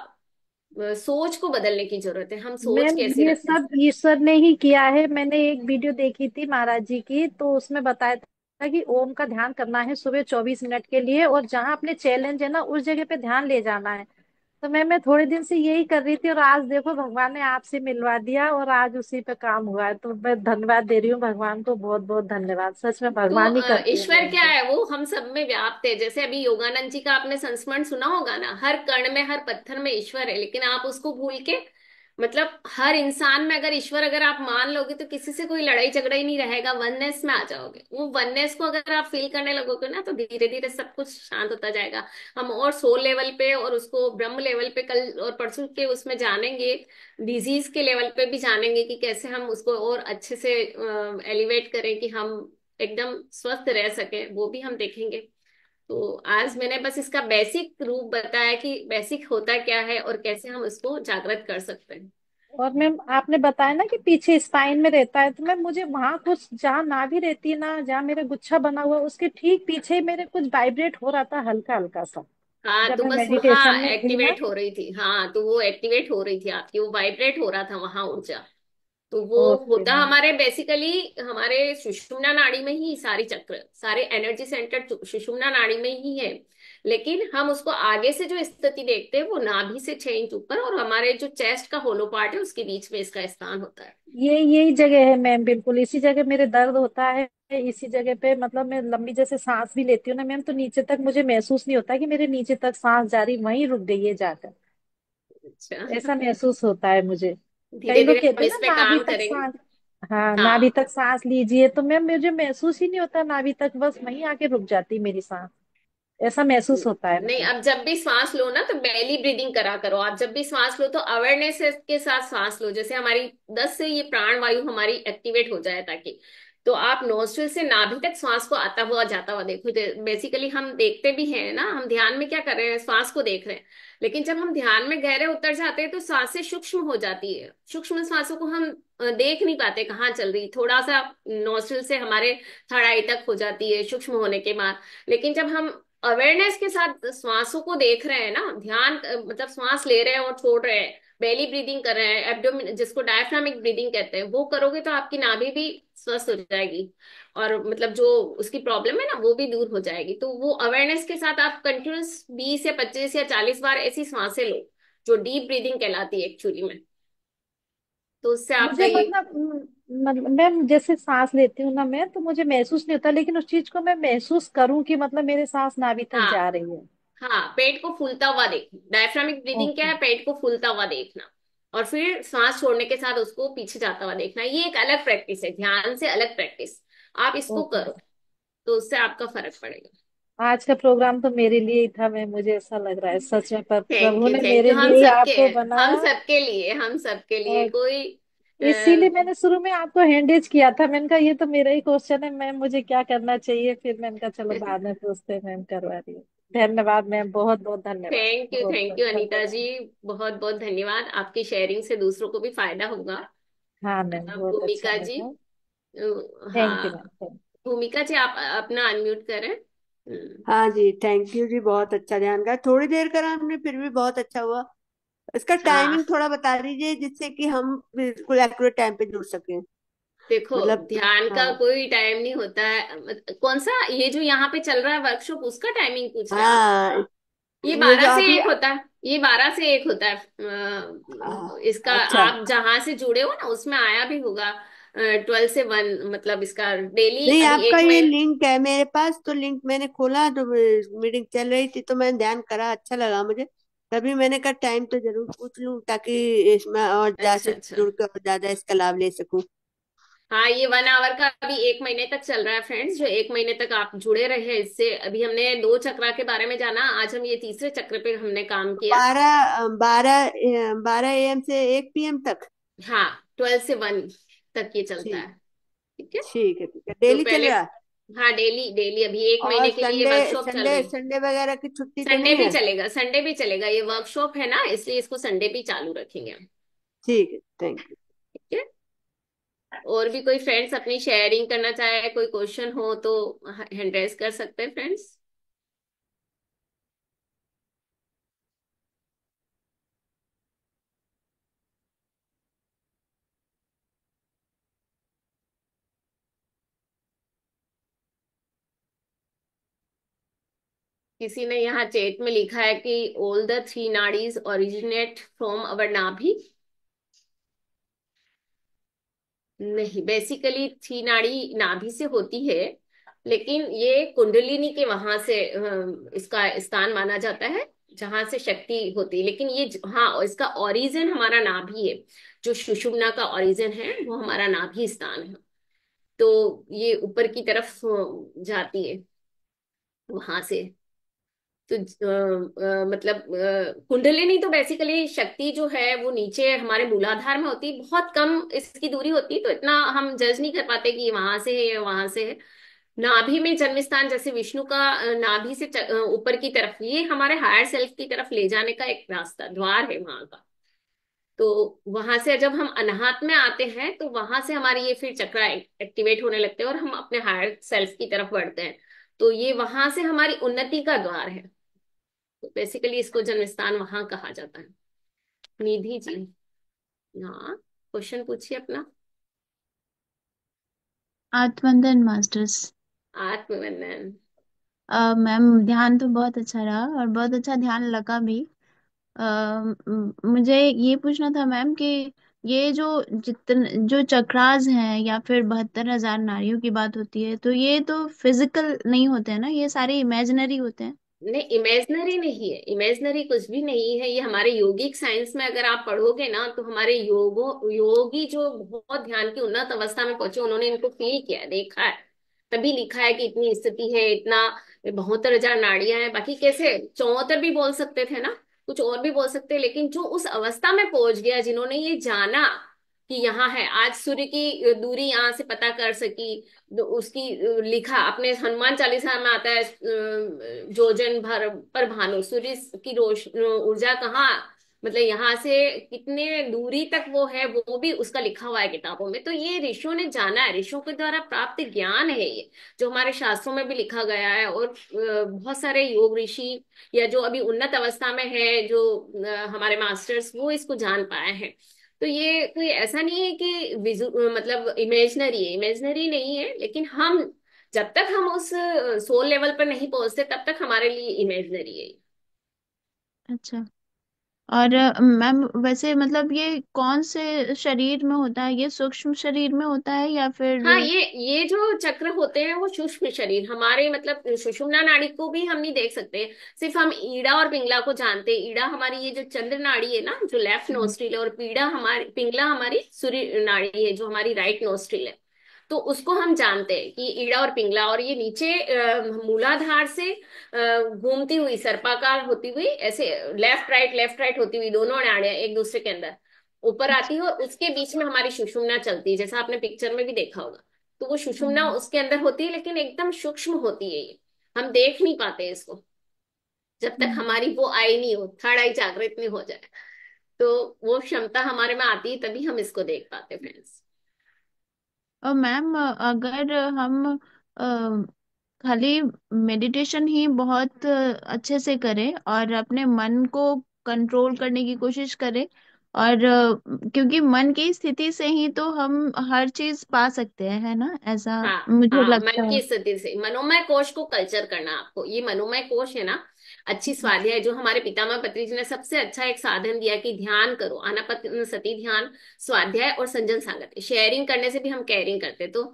सोच को बदलने की जरूरत है। हम सोच मैम कैसे ये रखते हैं। सब ईश्वर ने ही किया है। मैंने एक वीडियो देखी थी महाराज जी की, तो उसमें बताया था कि ओम का ध्यान करना है सुबह 24 मिनट के लिए, और जहाँ अपने चैलेंज है ना उस जगह पे ध्यान ले जाना है। तो मैं थोड़े दिन से यही कर रही थी, और आज देखो भगवान ने आपसे मिलवा दिया और आज उसी पे काम हुआ है। तो मैं धन्यवाद दे रही हूँ भगवान को, बहुत बहुत धन्यवाद। सच में तो भगवान ही करते हैं ईश्वर मैम क्या ये। है, वो हम सब में व्याप्त है। जैसे अभी योगानंद जी का आपने संस्मरण सुना होगा ना, हर कण में हर पत्थर में ईश्वर है, लेकिन आप उसको भूल के मतलब हर इंसान में अगर ईश्वर अगर आप मान लोगे तो किसी से कोई लड़ाई झगड़ा ही नहीं रहेगा, वननेस में आ जाओगे। वो वननेस को अगर आप फील करने लगोगे ना तो धीरे धीरे सब कुछ शांत होता जाएगा। हम और सोल लेवल पे और उसको ब्रह्म लेवल पे कल और परसों के उसमें जानेंगे, डिजीज के लेवल पे भी जानेंगे कि कैसे हम उसको और अच्छे से एलिवेट करें कि हम एकदम स्वस्थ रह सके, वो भी हम देखेंगे। तो आज मैंने बस इसका बेसिक रूप बताया कि बेसिक होता क्या है और कैसे हम उसको जागृत कर सकते हैं। और मैम आपने बताया ना कि पीछे स्पाइन में रहता है, तो मैम मुझे वहां कुछ, जहाँ नाभि रहती है ना, जहाँ मेरा गुच्छा बना हुआ है, उसके ठीक पीछे मेरे कुछ वाइब्रेट हो रहा था हल्का हल्का सा, हाँ जब तो मैं बस मेडिटेशन वहाँ में थी ना। एक्टिवेट हो रही थी, हाँ तो वो एक्टिवेट हो रही थी आपकी, वो वाइब्रेट हो रहा था वहाँ ऊर्जा। तो वो ओके होता मैम। हमारे बेसिकली हमारे सुषुम्ना नाड़ी में ही सारी चक्र, सारे एनर्जी सेंटर सुषुम्ना नाड़ी में ही है। लेकिन हम उसको आगे से जो स्थिति देखते हैं वो नाभि से 6 इंच ऊपर, और हमारे जो चेस्ट का होलो पार्ट है उसके बीच में इसका स्थान होता है। ये यही जगह है मैम, बिल्कुल इसी जगह मेरे दर्द होता है। इसी जगह पे मतलब मैं लंबी जैसे सांस भी लेती हूँ ना मैम, तो नीचे तक मुझे महसूस नहीं होता कि मेरे नीचे तक सांस जा रही, वहीं रुक गई है जाकर। अच्छा। ऐसा महसूस होता है मुझे। कई धीरे लोग धीरे हम कहते हैं इस ना पे नाभि काम तक करेंगे। सांस, हाँ नाभि हाँ। तक सांस लीजिए, तो मैम मुझे महसूस ही नहीं होता नाभि तक, बस वहीं आके रुक जाती मेरी सांस। ऐसा महसूस होता है नहीं, मुझे। अब जब भी श्वास लो ना तो बेली ब्रीदिंग करा करो। आप जब भी श्वास लो तो अवेयरनेस के साथ श्वास लो, जैसे हमारी 10 से ये प्राण वायु हमारी एक्टिवेट हो जाए ताकि। तो आप नोस्ट्रिल से नाभि तक श्वास को आता हुआ जाता हुआ देखो। बेसिकली हम देखते भी हैं ना, हम ध्यान में क्या कर रहे हैं, श्वास को देख रहे हैं। लेकिन जब हम ध्यान में गहरे उतर जाते हैं तो सांसें सूक्ष्म हो जाती है, सूक्ष्म श्वासों को हम देख नहीं पाते कहाँ चल रही, थोड़ा सा नोस्ट्रिल से हमारे थर्ड आई तक हो जाती है सूक्ष्म होने के बाद। लेकिन जब हम अवेयरनेस के साथ श्वासों को देख रहे हैं ना, ध्यान मतलब श्वास ले रहे हैं और छोड़ रहे हैं, बेली ब्रीदिंग कर रहे हैं, एब्डोमिन जिसको डायफ्रामिक ब्रीदिंग कहते हैं, वो करोगे तो आपकी नाभि भी स्वस्थ हो जाएगी। और मतलब जो उसकी प्रॉब्लम है ना वो भी दूर हो जाएगी। तो वो अवेयरनेस के साथ आप कंटिन्यूस 20 या 25 या 40 बार ऐसी सांसें लो, जो डीप ब्रीदिंग कहलाती है एक्चुअली में। तो उससे आपका मुझे ये। मतलब मतलब मैम जैसे सांस लेती हूँ ना मैं, तो मुझे महसूस नहीं होता, लेकिन उस चीज को मैं महसूस करूं कि मतलब मेरे सांस नाभि तक हाँ। जा रही है। हाँ, पेट को फूलता हुआ देखना, डायफ्रामिक ब्रीदिंग क्या ओके। है, पेट को फूलता हुआ देखना। और फिर सांस छोड़ने के साथ उसको पीछे जाता हुआ देखना। ये एक अलग प्रैक्टिस है, ध्यान से अलग प्रैक्टिस। आप इसको ओके। करो तो उससे आपका फर्क पड़ेगा। आज का प्रोग्राम तो मेरे लिए ही था मैम, मुझे ऐसा लग रहा है सच में, पर थैंक प्रभु यू, ने थैंक मेरे यू। हम लिए ही सबके, आपको हम बनाया। सबके लिए, हम सबके लिए और कोई इसीलिए मैंने शुरू में आपको हैंडेज किया था, मैंने कहा ये तो मेरा ही क्वेश्चन है मैम, मुझे क्या करना चाहिए, फिर मैंने कहा चलो बाद में पूछते हैं, मैम करवा रही है। धन्यवाद मैम, बहुत बहुत धन्यवाद, बहुत थैंक बहुत यू अनीता जी। धन्यवाद। बहुत बहुत धन्यवाद, आपकी शेयरिंग से दूसरों को भी फायदा होगा। हाँ मैम बहुत अच्छा भूमिका जी। लगा। थैंक यू हाँ, मैम। भूमिका जी आप अपना अनम्यूट करें। हाँ जी, थैंक यू जी, बहुत अच्छा ध्यान का, थोड़ी देर करा हमने फिर भी बहुत अच्छा हुआ। इसका हाँ टाइमिंग थोड़ा बता दीजिए जिससे कि हम बिल्कुल एक्यूरेट टाइम पे जुड़ सकें। देखो, मतलब ध्यान का हाँ। कोई टाइम नहीं होता है। कौन सा ये जो यहाँ पे चल रहा है वर्कशॉप, उसका टाइमिंग पूछ रहे हैं आप? हाँ, ये ये जो 12 से अभी 1 होता है, ये 12 से 1 होता है। इसका अच्छा। आप जहां से जुड़े हो ना उसमें आया भी होगा। 12 से 1 मतलब इसका डेली नहीं, अभी आपका एक ये महीने। लिंक है मेरे पास, तो लिंक मैंने खोला तो मीटिंग चल रही थी तो मैंने ध्यान करा, अच्छा लगा मुझे। तभी मैंने कहा टाइम तो जरूर पूछ लूं ताकि इसमें और ज्यादा अच्छा से अच्छा। जुड़ कर और ज्यादा इसका लाभ ले सकूं। हाँ, ये 1 आवर का अभी 1 महीने तक चल रहा है फ्रेंड्स, जो 1 महीने तक आप जुड़े रहे इससे। अभी हमने 2 चक्रा के बारे में जाना, आज हम ये तीसरे चक्र पे हमने काम किया। 12 AM से 1 PM तक। हाँ, 12 से 1 तक ये चलता ठीक। है। ठीक है। ठीक है, तो डेली चल पहले, रहा है। हाँ डेली डेली अभी एक और महीने के लिए संडे वर्कशॉप चल संडे रही। संडे वगैरह की छुट्टी तो संडे नहीं भी है? चलेगा, संडे भी चलेगा, ये वर्कशॉप है ना इसलिए इसको संडे भी चालू रखेंगे हम। ठीक है, थैंक यू। ठीक है। और भी कोई फ्रेंड्स अपनी शेयरिंग करना चाहे, कोई क्वेश्चन हो तो हैंड रेज कर सकते हैं फ्रेंड्स। किसी ने यहाँ चैट में लिखा है कि all the 3 nadis originate from our नाभि। नहीं, बेसिकली 3 नाड़ी नाभि से होती है, लेकिन ये कुंडलिनी के वहां से इसका स्थान माना जाता है। जहां से शक्ति होती है। लेकिन ये हाँ, इसका ओरिजिन हमारा नाभि है। जो सुषुम्ना का ओरिजिन है वो हमारा नाभि स्थान है। तो ये ऊपर की तरफ जाती है वहां से। तो मतलब कुंडलिनी तो बेसिकली शक्ति जो है वो नीचे हमारे मूलाधार में होती है, बहुत कम इसकी दूरी होती है, तो इतना हम जज नहीं कर पाते कि ये वहां से है या वहां से है। नाभि में जन्म स्थान, जैसे विष्णु का नाभि से ऊपर की तरफ, ये हमारे हायर सेल्फ की तरफ ले जाने का एक रास्ता, द्वार है वहां का। तो वहां से जब हम अनाहत में आते हैं तो वहां से हमारी ये फिर चक्र एक्टिवेट होने लगते हैं और हम अपने हायर सेल्फ की तरफ बढ़ते हैं। तो ये वहां से हमारी उन्नति का द्वार है। तो बेसिकली इसको जन्म स्थान वहां कहा जाता है। निधि जी, हाँ, क्वेश्चन पूछिए अपना। आत्मवंदन मास्टर्स। आत्मवंदन। मैम ध्यान तो बहुत अच्छा रहा और बहुत अच्छा ध्यान लगा भी। अ, मुझे ये पूछना था मैम कि ये जो चक्रास हैं या फिर 72,000 नाड़ियों की बात होती है, तो ये तो फिजिकल नहीं होते हैं ना, ये सारे इमेजिनरी होते हैं। नहीं, इमेजनरी नहीं है, इमेजनरी कुछ भी नहीं है। ये हमारे योगिक साइंस में अगर आप पढ़ोगे ना, तो हमारे योगी जो बहुत ध्यान की उन्नत अवस्था में पहुंचे, उन्होंने इनको फील किया है, देखा है, तभी लिखा है कि इतनी स्थिति है, इतना 72,000 नाड़ियां हैं। बाकी कैसे 74 भी बोल सकते थे ना, कुछ और भी बोल सकते, लेकिन जो उस अवस्था में पहुंच गया, जिन्होंने ये जाना कि यहाँ है, आज सूर्य की दूरी यहाँ से पता कर सकी, उसकी लिखा अपने हनुमान चालीसा में आता है, जोजन भर पर भानु, सूर्य की ऊर्जा कहाँ, मतलब यहाँ से कितने दूरी तक वो है, वो भी उसका लिखा हुआ है किताबों में। तो ये ऋषियों ने जाना है, ऋषियों के द्वारा प्राप्त ज्ञान है ये, जो हमारे शास्त्रों में भी लिखा गया है। और बहुत सारे योग ऋषि या जो अभी उन्नत अवस्था में है, जो हमारे मास्टर्स, वो इसको जान पाए हैं। तो ये कोई ऐसा नहीं है कि मतलब इमेजनरी है, इमेजनरी नहीं है। लेकिन हम जब तक हम उस सोल लेवल पर नहीं पहुंचते, तब तक हमारे लिए इमेजनरी है। अच्छा। और मैम वैसे मतलब ये कौन से शरीर में होता है, ये सूक्ष्म शरीर में होता है या फिर? हाँ, ये जो चक्र होते हैं वो सूक्ष्म शरीर हमारे, मतलब सुषुम्ना नाड़ी को भी हम नहीं देख सकते। सिर्फ हम ईड़ा और पिंगला को जानते हैं। ईड़ा हमारी ये जो चंद्र नाड़ी है ना, जो लेफ्ट नोस्ट्रिल है, और पीड़ा हमारी, पिंगला हमारी सूर्य नाड़ी है, जो हमारी राइट नोस्ट्रिल है। तो उसको हम जानते हैं कि ईड़ा और पिंगला, और ये नीचे मूलाधार से घूमती हुई सर्पाकार होती हुई ऐसे लेफ्ट राइट होती हुई, दोनों नाड़ियां एक दूसरे के अंदर ऊपर आती है, और उसके बीच में हमारी सुषुम्ना चलती है, जैसा आपने पिक्चर में भी देखा होगा। तो वो सुषुम्ना हम्म। उसके अंदर होती है, लेकिन एकदम सूक्ष्म होती है ये, हम देख नहीं पाते इसको, जब तक हम्म। हमारी वो आई नहीं हो, थर्ड आई जागृत नहीं हो जाए। तो वो क्षमता हमारे में आती है, तभी हम इसको देख पाते फ्रेंड्स। और मैम अगर हम खाली मेडिटेशन ही बहुत अच्छे से करें और अपने मन को कंट्रोल करने की कोशिश करें, और क्योंकि मन की स्थिति से ही तो हम हर चीज पा सकते हैं, है ना, ऐसा हाँ मुझे हाँ, लगता मन है। की स्थिति से मनोमय कोश को कल्चर करना आपको, ये मनोमय कोश है ना, अच्छी स्वाध्याय जो हमारे पितामह पत्री जी ने सबसे अच्छा एक साधन दिया कि ध्यान करो, आनापानसति ध्यान, स्वाध्याय और संजन सांगत, शेयरिंग करने से भी हम केयरिंग करते। तो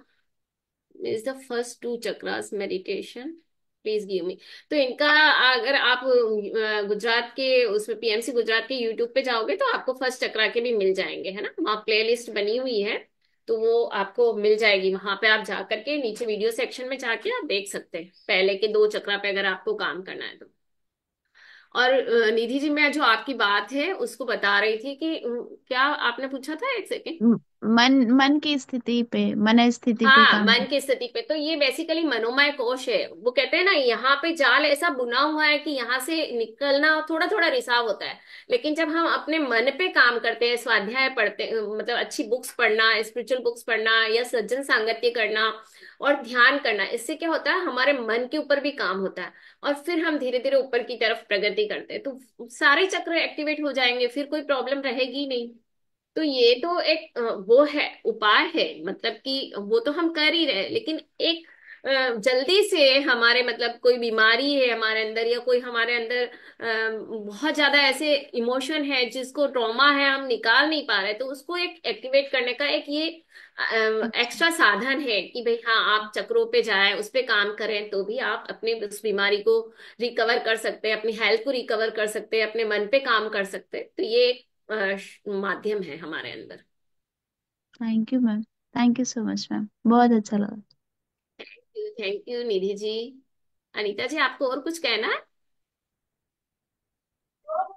is the first two chakras meditation, please give me. तो इनका अगर आप गुजरात के उसमें पीएमसी गुजरात के यूट्यूब पे जाओगे, तो आपको फर्स्ट चक्रा के भी मिल जाएंगे, है ना, वहाँ प्ले लिस्ट बनी हुई है। तो वो आपको मिल जाएगी, वहां पे आप जा करके नीचे वीडियो सेक्शन में जाके आप देख सकते हैं पहले के 2 चक्रा पे, अगर आपको काम करना है तो। और निधि जी, मैं जो आपकी बात है उसको बता रही थी कि क्या आपने पूछा था, एक सेकेंड। मन मन की स्थिति पे, मन स्थिति पे हाँ, काम मन की स्थिति पे, तो ये बेसिकली मनोमय कोश है। वो कहते हैं ना, यहाँ पे जाल ऐसा बुना हुआ है कि यहाँ से निकलना थोड़ा थोड़ा रिसाव होता है। लेकिन जब हम अपने मन पे काम करते हैं, स्वाध्याय पढ़ते, मतलब अच्छी बुक्स पढ़ना, स्पिरिचुअल बुक्स पढ़ना, या सज्जन सांगत्य करना और ध्यान करना, इससे क्या होता है, हमारे मन के ऊपर भी काम होता है। और फिर हम धीरे धीरे ऊपर की तरफ प्रगति करते हैं, तो सारे चक्र एक्टिवेट हो जाएंगे, फिर कोई प्रॉब्लम रहेगी नहीं। तो ये तो एक वो है, उपाय है, मतलब कि वो तो हम कर ही रहे हैं, लेकिन एक जल्दी से हमारे मतलब कोई बीमारी है हमारे अंदर या कोई हमारे अंदर बहुत ज्यादा ऐसे इमोशन है जिसको ट्रॉमा है हम निकाल नहीं पा रहे, तो उसको एक एक्टिवेट करने का एक ये अच्छा। एक्स्ट्रा साधन है कि भाई हाँ आप चक्रों पे जाएं, उस पे काम करें, तो भी आप अपने उस बीमारी को रिकवर कर सकते हैं, अपनी हेल्थ को रिकवर कर सकते हैं, अपने मन पे काम कर सकते हैं। तो ये एक माध्यम है हमारे अंदर। Thank you ma'am. Thank you so much ma'am, बहुत अच्छा लगा। Thank you Nidhi ji. अनीता जी, आपको और कुछ कहना है?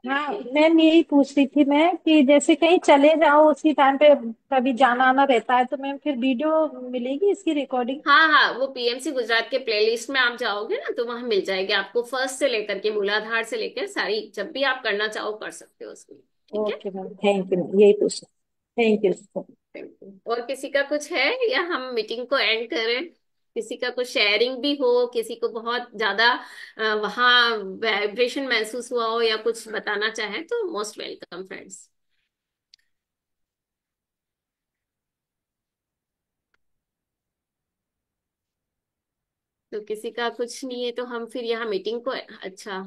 हाँ मैम, यही पूछ रही थी मैं कि जैसे कहीं चले जाओ उसी टाइम पे, कभी जाना आना रहता है, तो मैम फिर वीडियो मिलेगी इसकी रिकॉर्डिंग? हाँ हाँ, वो पीएमसी गुजरात के प्लेलिस्ट में आप जाओगे ना तो वहां मिल जाएगी आपको, फर्स्ट से लेकर के मूलाधार से लेकर सारी, जब भी आप करना चाहो कर सकते हो उसमें। ठीक है। ओके मैम, थैंक यू, यही पूछना। Thank you. Thank you. और किसी का कुछ है या हम मीटिंग को एंड करें? किसी का कुछ शेयरिंग भी हो, किसी को बहुत ज्यादा वहाँ वाइब्रेशन महसूस हुआ हो या कुछ बताना चाहे तो मोस्ट वेलकम फ्रेंड्स। तो किसी का कुछ नहीं है तो हम फिर यहाँ मीटिंग को, अच्छा,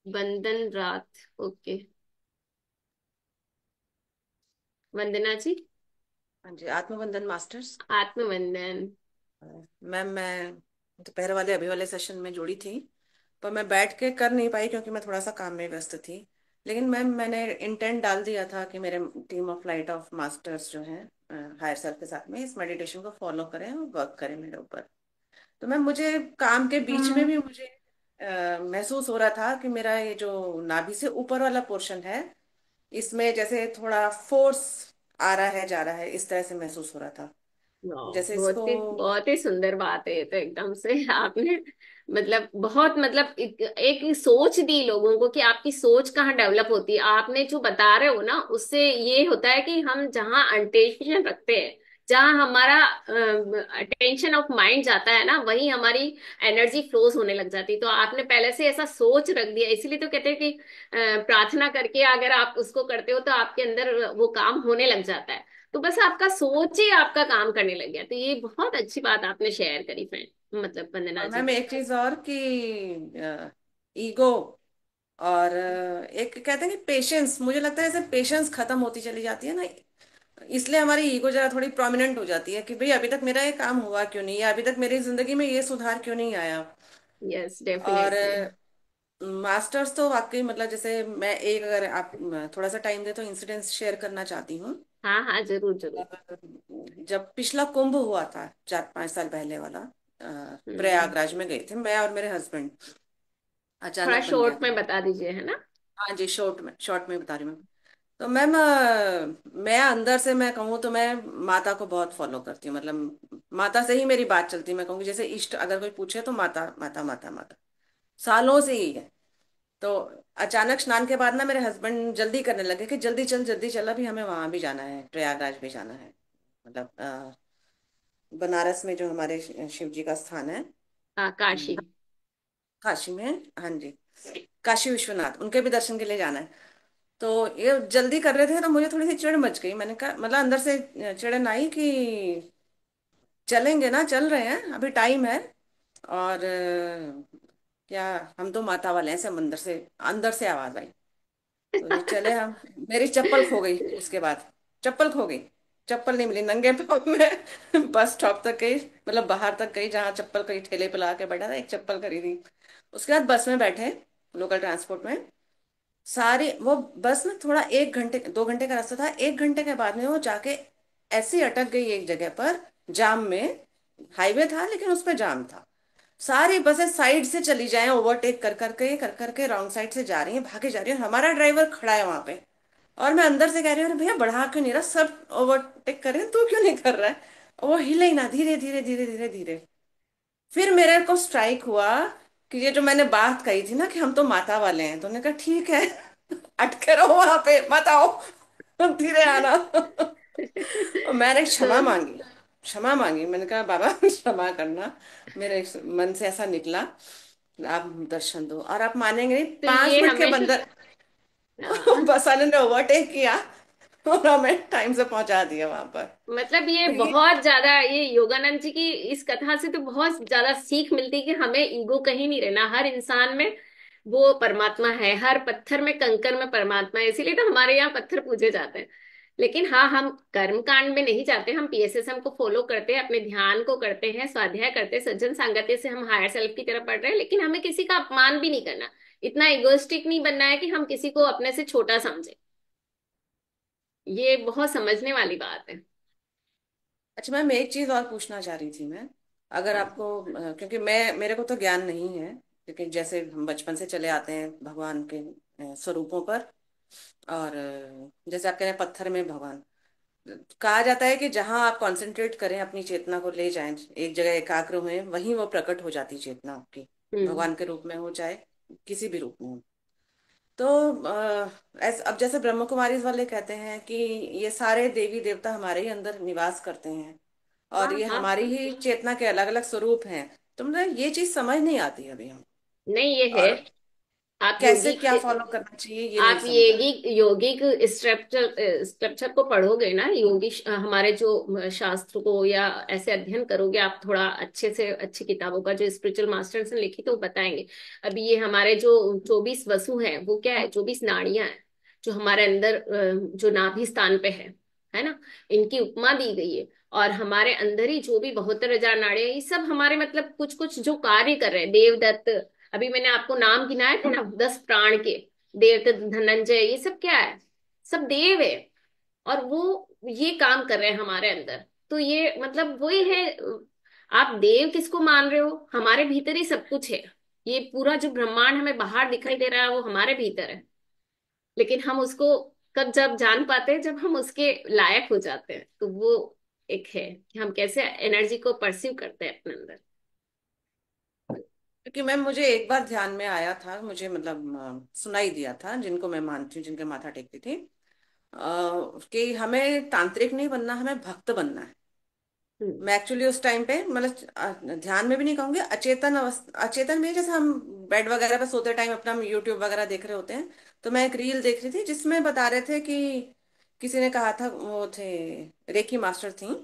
वंदन रात, ओके, वंदना जी। हाँ जी, आत्मबंधन मास्टर्स। आत्मवंदन। मैम मैं दोपहर वाले अभी वाले सेशन में जुड़ी थी, पर मैं बैठ के कर नहीं पाई क्योंकि मैं थोड़ा सा काम में व्यस्त थी। लेकिन मैम मैंने इंटेंट डाल दिया था कि मेरे team of light of masters जो हैं हायर सेल्फ के साथ में इस मेडिटेशन को फॉलो करें और वर्क करें मेरे ऊपर। तो मैम मुझे काम के बीच में भी मुझे महसूस हो रहा था कि मेरा ये जो नाभि से ऊपर वाला पोर्शन है, इसमें जैसे थोड़ा फोर्स आ रहा है जा रहा है, इस तरह से महसूस हो रहा था। वाह, जैसे इसको बहुत ही सुंदर बात है ये तो, एकदम से आपने मतलब बहुत मतलब एक सोच दी लोगों को कि आपकी सोच कहाँ डेवलप होती है। आपने जो बता रहे हो ना उससे ये होता है कि हम जहाँ अटेंशन रखते हैं, जहाँ हमारा अटेंशन ऑफ माइंड जाता है ना, वहीं हमारी एनर्जी फ्लोज होने लग जाती है। तो आपने पहले से ऐसा सोच रख दिया, इसीलिए तो कहते हैं कि प्रार्थना करके अगर आप उसको करते हो तो आपके अंदर वो काम होने लग जाता है। तो बस आपका सोच ही आपका काम करने लग गया। तो ये बहुत अच्छी बात आपने शेयर करी फ्रेंड, मतलब वंदना और जी। मैम एक चीज और कि ईगो और एक कहते हैं कि पेशेंस, मुझे लगता है ऐसे पेशेंस खत्म होती चली जाती है ना, इसलिए हमारी ईगो जरा थोड़ी प्रोमिनेंट हो जाती है कि भाई अभी तक मेरा ये काम हुआ क्यों नहीं, या अभी तक मेरी जिंदगी में ये सुधार क्यों नहीं आया। यस और डेफिनेटली। मास्टर्स तो वाकई मतलब जैसे मैं एक, अगर आप थोड़ा सा टाइम दे तो इंसिडेंट्स शेयर करना चाहती हूँ। हाँ हाँ, जरूर जरूर। जब पिछला कुंभ हुआ था 4-5 साल पहले वाला, हम्म। प्रयागराज में गए थे मैं और मेरे हस्बैंड, थोड़ा अचानक बन गया शॉर्ट था। में बता दीजिए, है ना? हाँ जी, शॉर्ट में बता रही हूँ। तो मैम मैं अंदर से मैं कहूँ तो मैं माता को बहुत फॉलो करती हूँ, मतलब माता से ही मेरी बात चलती है। मैं कहूँगी जैसे इष्ट अगर कोई पूछे तो माता माता माता माता, सालों से ही है। तो अचानक स्नान के बाद ना मेरे हस्बैंड जल्दी करने लगे कि जल्दी चल अभी हमें वहां भी जाना है, प्रयागराज भी जाना है, मतलब बनारस में जो हमारे शिव जी का स्थान है। हाँ, काशी। हम्म, काशी में, हाँ जी, काशी विश्वनाथ, उनके भी दर्शन के लिए जाना है। तो ये जल्दी कर रहे थे तो मुझे थोड़ी सी चिढ़ मच गई। मैंने कहा मतलब अंदर से चिड़न आई कि चलेंगे ना, चल रहे हैं, अभी टाइम है। और क्या, हम तो माता वाले हैं, ऐसे मंदिर से अंदर से आवाज आई। तो जी चले हम, मेरी चप्पल खो गई उसके बाद, चप्पल खो गई, चप्पल नहीं मिली, नंगे पाँव में बस स्टॉप तक गई, मतलब बाहर तक गई जहाँ चप्पल कहीं ठेले पे ला के बैठा था, एक चप्पल खरीदी। उसके बाद बस में बैठे, लोकल ट्रांसपोर्ट में, सारी वो बस में थोड़ा 1 घंटे 2 घंटे का रास्ता था, 1 घंटे के बाद में वो जाके ऐसी अटक गई एक जगह पर, जाम में। हाईवे था लेकिन उस पर जाम था, सारी बसें साइड से चली जाएं, ओवरटेक कर करके रॉन्ग साइड से जा रही हैं, भागे जा रही है, और हमारा ड्राइवर खड़ा है वहां पे। और मैं अंदर से कह रही हूँ, अरे भैया बढ़ा क्यों नहीं रहा, सब ओवरटेक कर रहे हैं, तू क्यों नहीं कर रहा है। और वो हिले ही ना, धीरे धीरे धीरे धीरे धीरे। फिर मेरे को स्ट्राइक हुआ कि ये जो मैंने बात कही थी ना कि हम तो माता वाले हैं, तो उन्होंने कहा ठीक है, अटके रहो वहां पे, मत आओ, धीरे आना। और मैंने तो क्षमा मांगी, मैंने कहा बाबा क्षमा करना, मेरे मन से ऐसा निकला, आप दर्शन दो। और आप मानेंगे नहीं, तो पांच ये मिनट के हमेशा, बंदर हाँ, बस वाले ने ओवरटेक किया, और हमें टाइम से पहुंचा दिया वहां पर। मतलब ये तो ये बहुत ज्यादा, ये योगानंद जी की इस कथा से तो बहुत ज्यादा सीख मिलती है कि हमें ईगो कहीं नहीं रहना। हर इंसान में वो परमात्मा है, हर पत्थर में, कंकर में परमात्मा है। इसीलिए तो हमारे यहाँ पत्थर पूजे जाते हैं। लेकिन हाँ, हम कर्म कांड में नहीं जाते, हम पीएसएसएम को फॉलो करते हैं, अपने ध्यान को करते हैं, स्वाध्याय करते हैं, सज्जन संगति से हम हायर सेल्फ की तरफ बढ़ रहे हैं। लेकिन हमें किसी का अपमान भी नहीं करना, इतना इगोइस्टिक नहीं बनना है कि हम किसी को अपने से छोटा समझे। ये बहुत समझने वाली बात है। अच्छा मैम, एक चीज और पूछना चाह रही थी मैं। अगर हाँ। आपको क्योंकि मेरे को तो ज्ञान नहीं है, क्योंकि जैसे हम बचपन से चले आते हैं भगवान के स्वरूपों पर। और जैसे आप कह रहे हैं पत्थर में भगवान, कहा जाता है कि जहां आप कंसंट्रेट करें, अपनी चेतना को ले जाएं, एक जगह एकाग्र हुए, वहीं वो प्रकट हो जाती चेतना आपकी, हम्म। भगवान के रूप में हो चाहे किसी भी रूप में हो। तो अब जैसे ब्रह्म कुमारीज वाले कहते हैं कि ये सारे देवी देवता हमारे ही अंदर निवास करते हैं, हाँ और ये हाँ। हमारी ही चेतना के अलग अलग स्वरूप हैं। तो मुझे ये चीज समझ नहीं आती अभी हम, नहीं, ये है। और आप कैसे क्या फॉलो करना चाहिए ये नहीं आप समझ आ रहा। यौगिक यौगिक स्ट्रक्चर स्ट्रक्चर को पढ़ोगे ना, योगी हमारे जो शास्त्र को या ऐसे अध्ययन करोगे आप, थोड़ा अच्छे से अच्छी किताबों का, जो स्पिरिचुअल मास्टर्स ने लिखी तो वो बताएंगे। अभी ये हमारे जो 24 वसु हैं, वो क्या है, 24 नाड़ियां हैं जो हमारे अंदर जो नाभि स्थान पे है ना, इनकी उपमा दी गई है। और हमारे अंदर ही जो भी 72,000 नाड़ियां, ये सब हमारे मतलब कुछ कुछ जो कार्य कर रहे हैं, देवदत्त, अभी मैंने आपको नाम गिनाए थे ना, 10 प्राण के, देवदत्त, धनंजय, ये सब क्या है, सब देव है। और वो ये काम कर रहे हैं हमारे अंदर। तो ये मतलब वही है। आप देव किसको मान रहे हो, हमारे भीतर ही सब कुछ है। ये पूरा जो ब्रह्मांड हमें बाहर दिखाई दे रहा है वो हमारे भीतर है। लेकिन हम उसको कब जब जान पाते हैं, जब हम उसके लायक हो जाते हैं। तो वो एक है कि हम कैसे एनर्जी को परसीव करते हैं अपने अंदर। क्योंकि मैम मुझे एक बार ध्यान में आया था, मुझे मतलब सुनाई दिया था, जिनको मैं मानती हूँ, जिनके माथा टेकती थी, कि हमें तांत्रिक नहीं बनना, हमें भक्त बनना है। हम्म। मैं एक्चुअली उस टाइम पे मतलब ध्यान में भी नहीं कहूंगी, अचेतन में, जैसे हम बेड वगैरह पे सोते टाइम अपना यूट्यूब वगैरह देख रहे होते हैं, तो मैं एक रील देख रही थी जिसमें बता रहे थे कि किसी ने कहा था, वो थे रेकी मास्टर थी,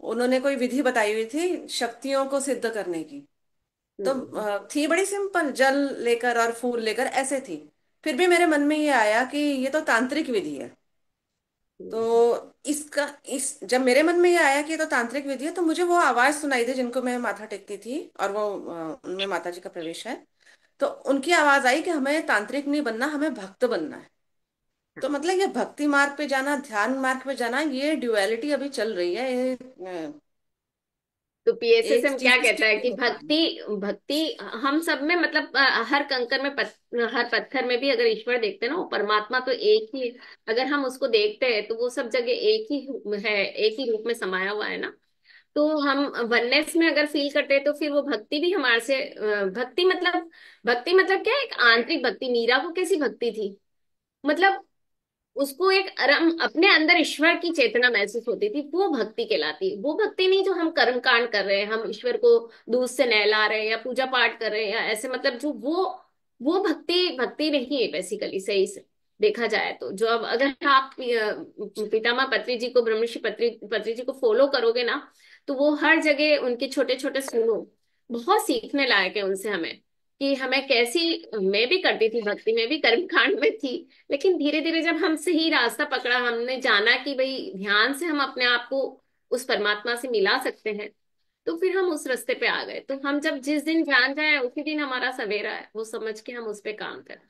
उन्होंने कोई विधि बताई हुई थी शक्तियों को सिद्ध करने की। तो हम्म। थी बड़ी सिंपल, जल लेकर और फूल लेकर ऐसे थी। फिर भी मेरे मन में ये आया कि ये तो तांत्रिक विधि है। हम्म। तो इसका इस जब मेरे मन में ये आया कि ये तो तांत्रिक विधि है, तो मुझे वो आवाज सुनाई दी जिनको मैं माथा टेकती थी, और वो उनमें माता जी का प्रवेश है। तो उनकी आवाज आई कि हमें तांत्रिक नहीं बनना, हमें भक्त बनना है। तो मतलब ये भक्ति मार्ग पे जाना, ध्यान मार्ग पे जाना, ये ड्युअलिटी अभी चल रही है, ये तो एक पीएसएसएम क्या चीज कहता स्टिक है नहीं कि हो पा रही। भक्ति, भक्ति हम सब में, मतलब हर कंकर में हर पत्थर में भी अगर ईश्वर देखते हैं ना, वो परमात्मा तो एक ही। अगर हम उसको देखते हैं तो वो सब जगह एक ही है, एक ही रूप में समाया हुआ है ना। तो हम वननेस में अगर फील करते हैं तो फिर वो भक्ति भी हमारे से भक्ति मतलब क्या है, एक आंतरिक भक्ति। मीरा को कैसी भक्ति थी, मतलब उसको एक अरम अपने अंदर ईश्वर की चेतना महसूस होती थी, वो भक्ति कहलाती है। वो भक्ति नहीं जो हम कर्म कांड कर रहे हैं, हम ईश्वर को दूध से नहला रहे हैं या पूजा पाठ कर रहे हैं या ऐसे, मतलब जो वो भक्ति भक्ति नहीं है बेसिकली, सही से देखा जाए तो। जो अब अगर आप पितामह पत्री जी को, ब्रह्मर्षि पत्री जी को फॉलो करोगे ना, तो वो हर जगह उनके छोटे छोटे, सुनो, बहुत सीखने लायक है उनसे हमें, कि हमें कैसी, मैं भी करती थी भक्ति, मैं भी कर्म कांड में थी। लेकिन धीरे धीरे जब हम सही रास्ता पकड़ा, हमने जाना कि भाई ध्यान से हम अपने आप को उस परमात्मा से मिला सकते हैं, तो फिर हम उस रास्ते पे आ गए। तो हम जब जिस दिन जान जाए उसी दिन हमारा सवेरा है, वो समझ के हम उस पे काम करें।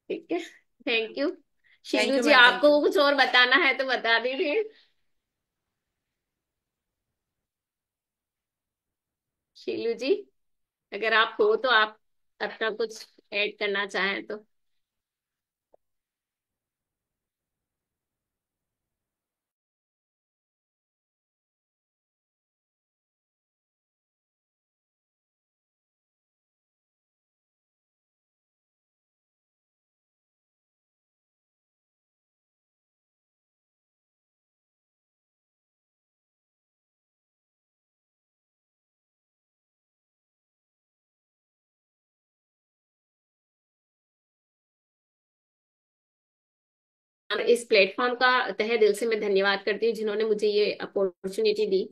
ठीक है। Thank you. Thank Shilu you ji, ma'am, thank आपको यू। कुछ और बताना है तो बता दीजिए। शीलू जी, अगर आप हो तो आप अपना कुछ ऐड करना चाहें तो। इस प्लेटफॉर्म का तहे दिल से मैं धन्यवाद करती हूँ जिन्होंने मुझे ये अपॉर्चुनिटी दी।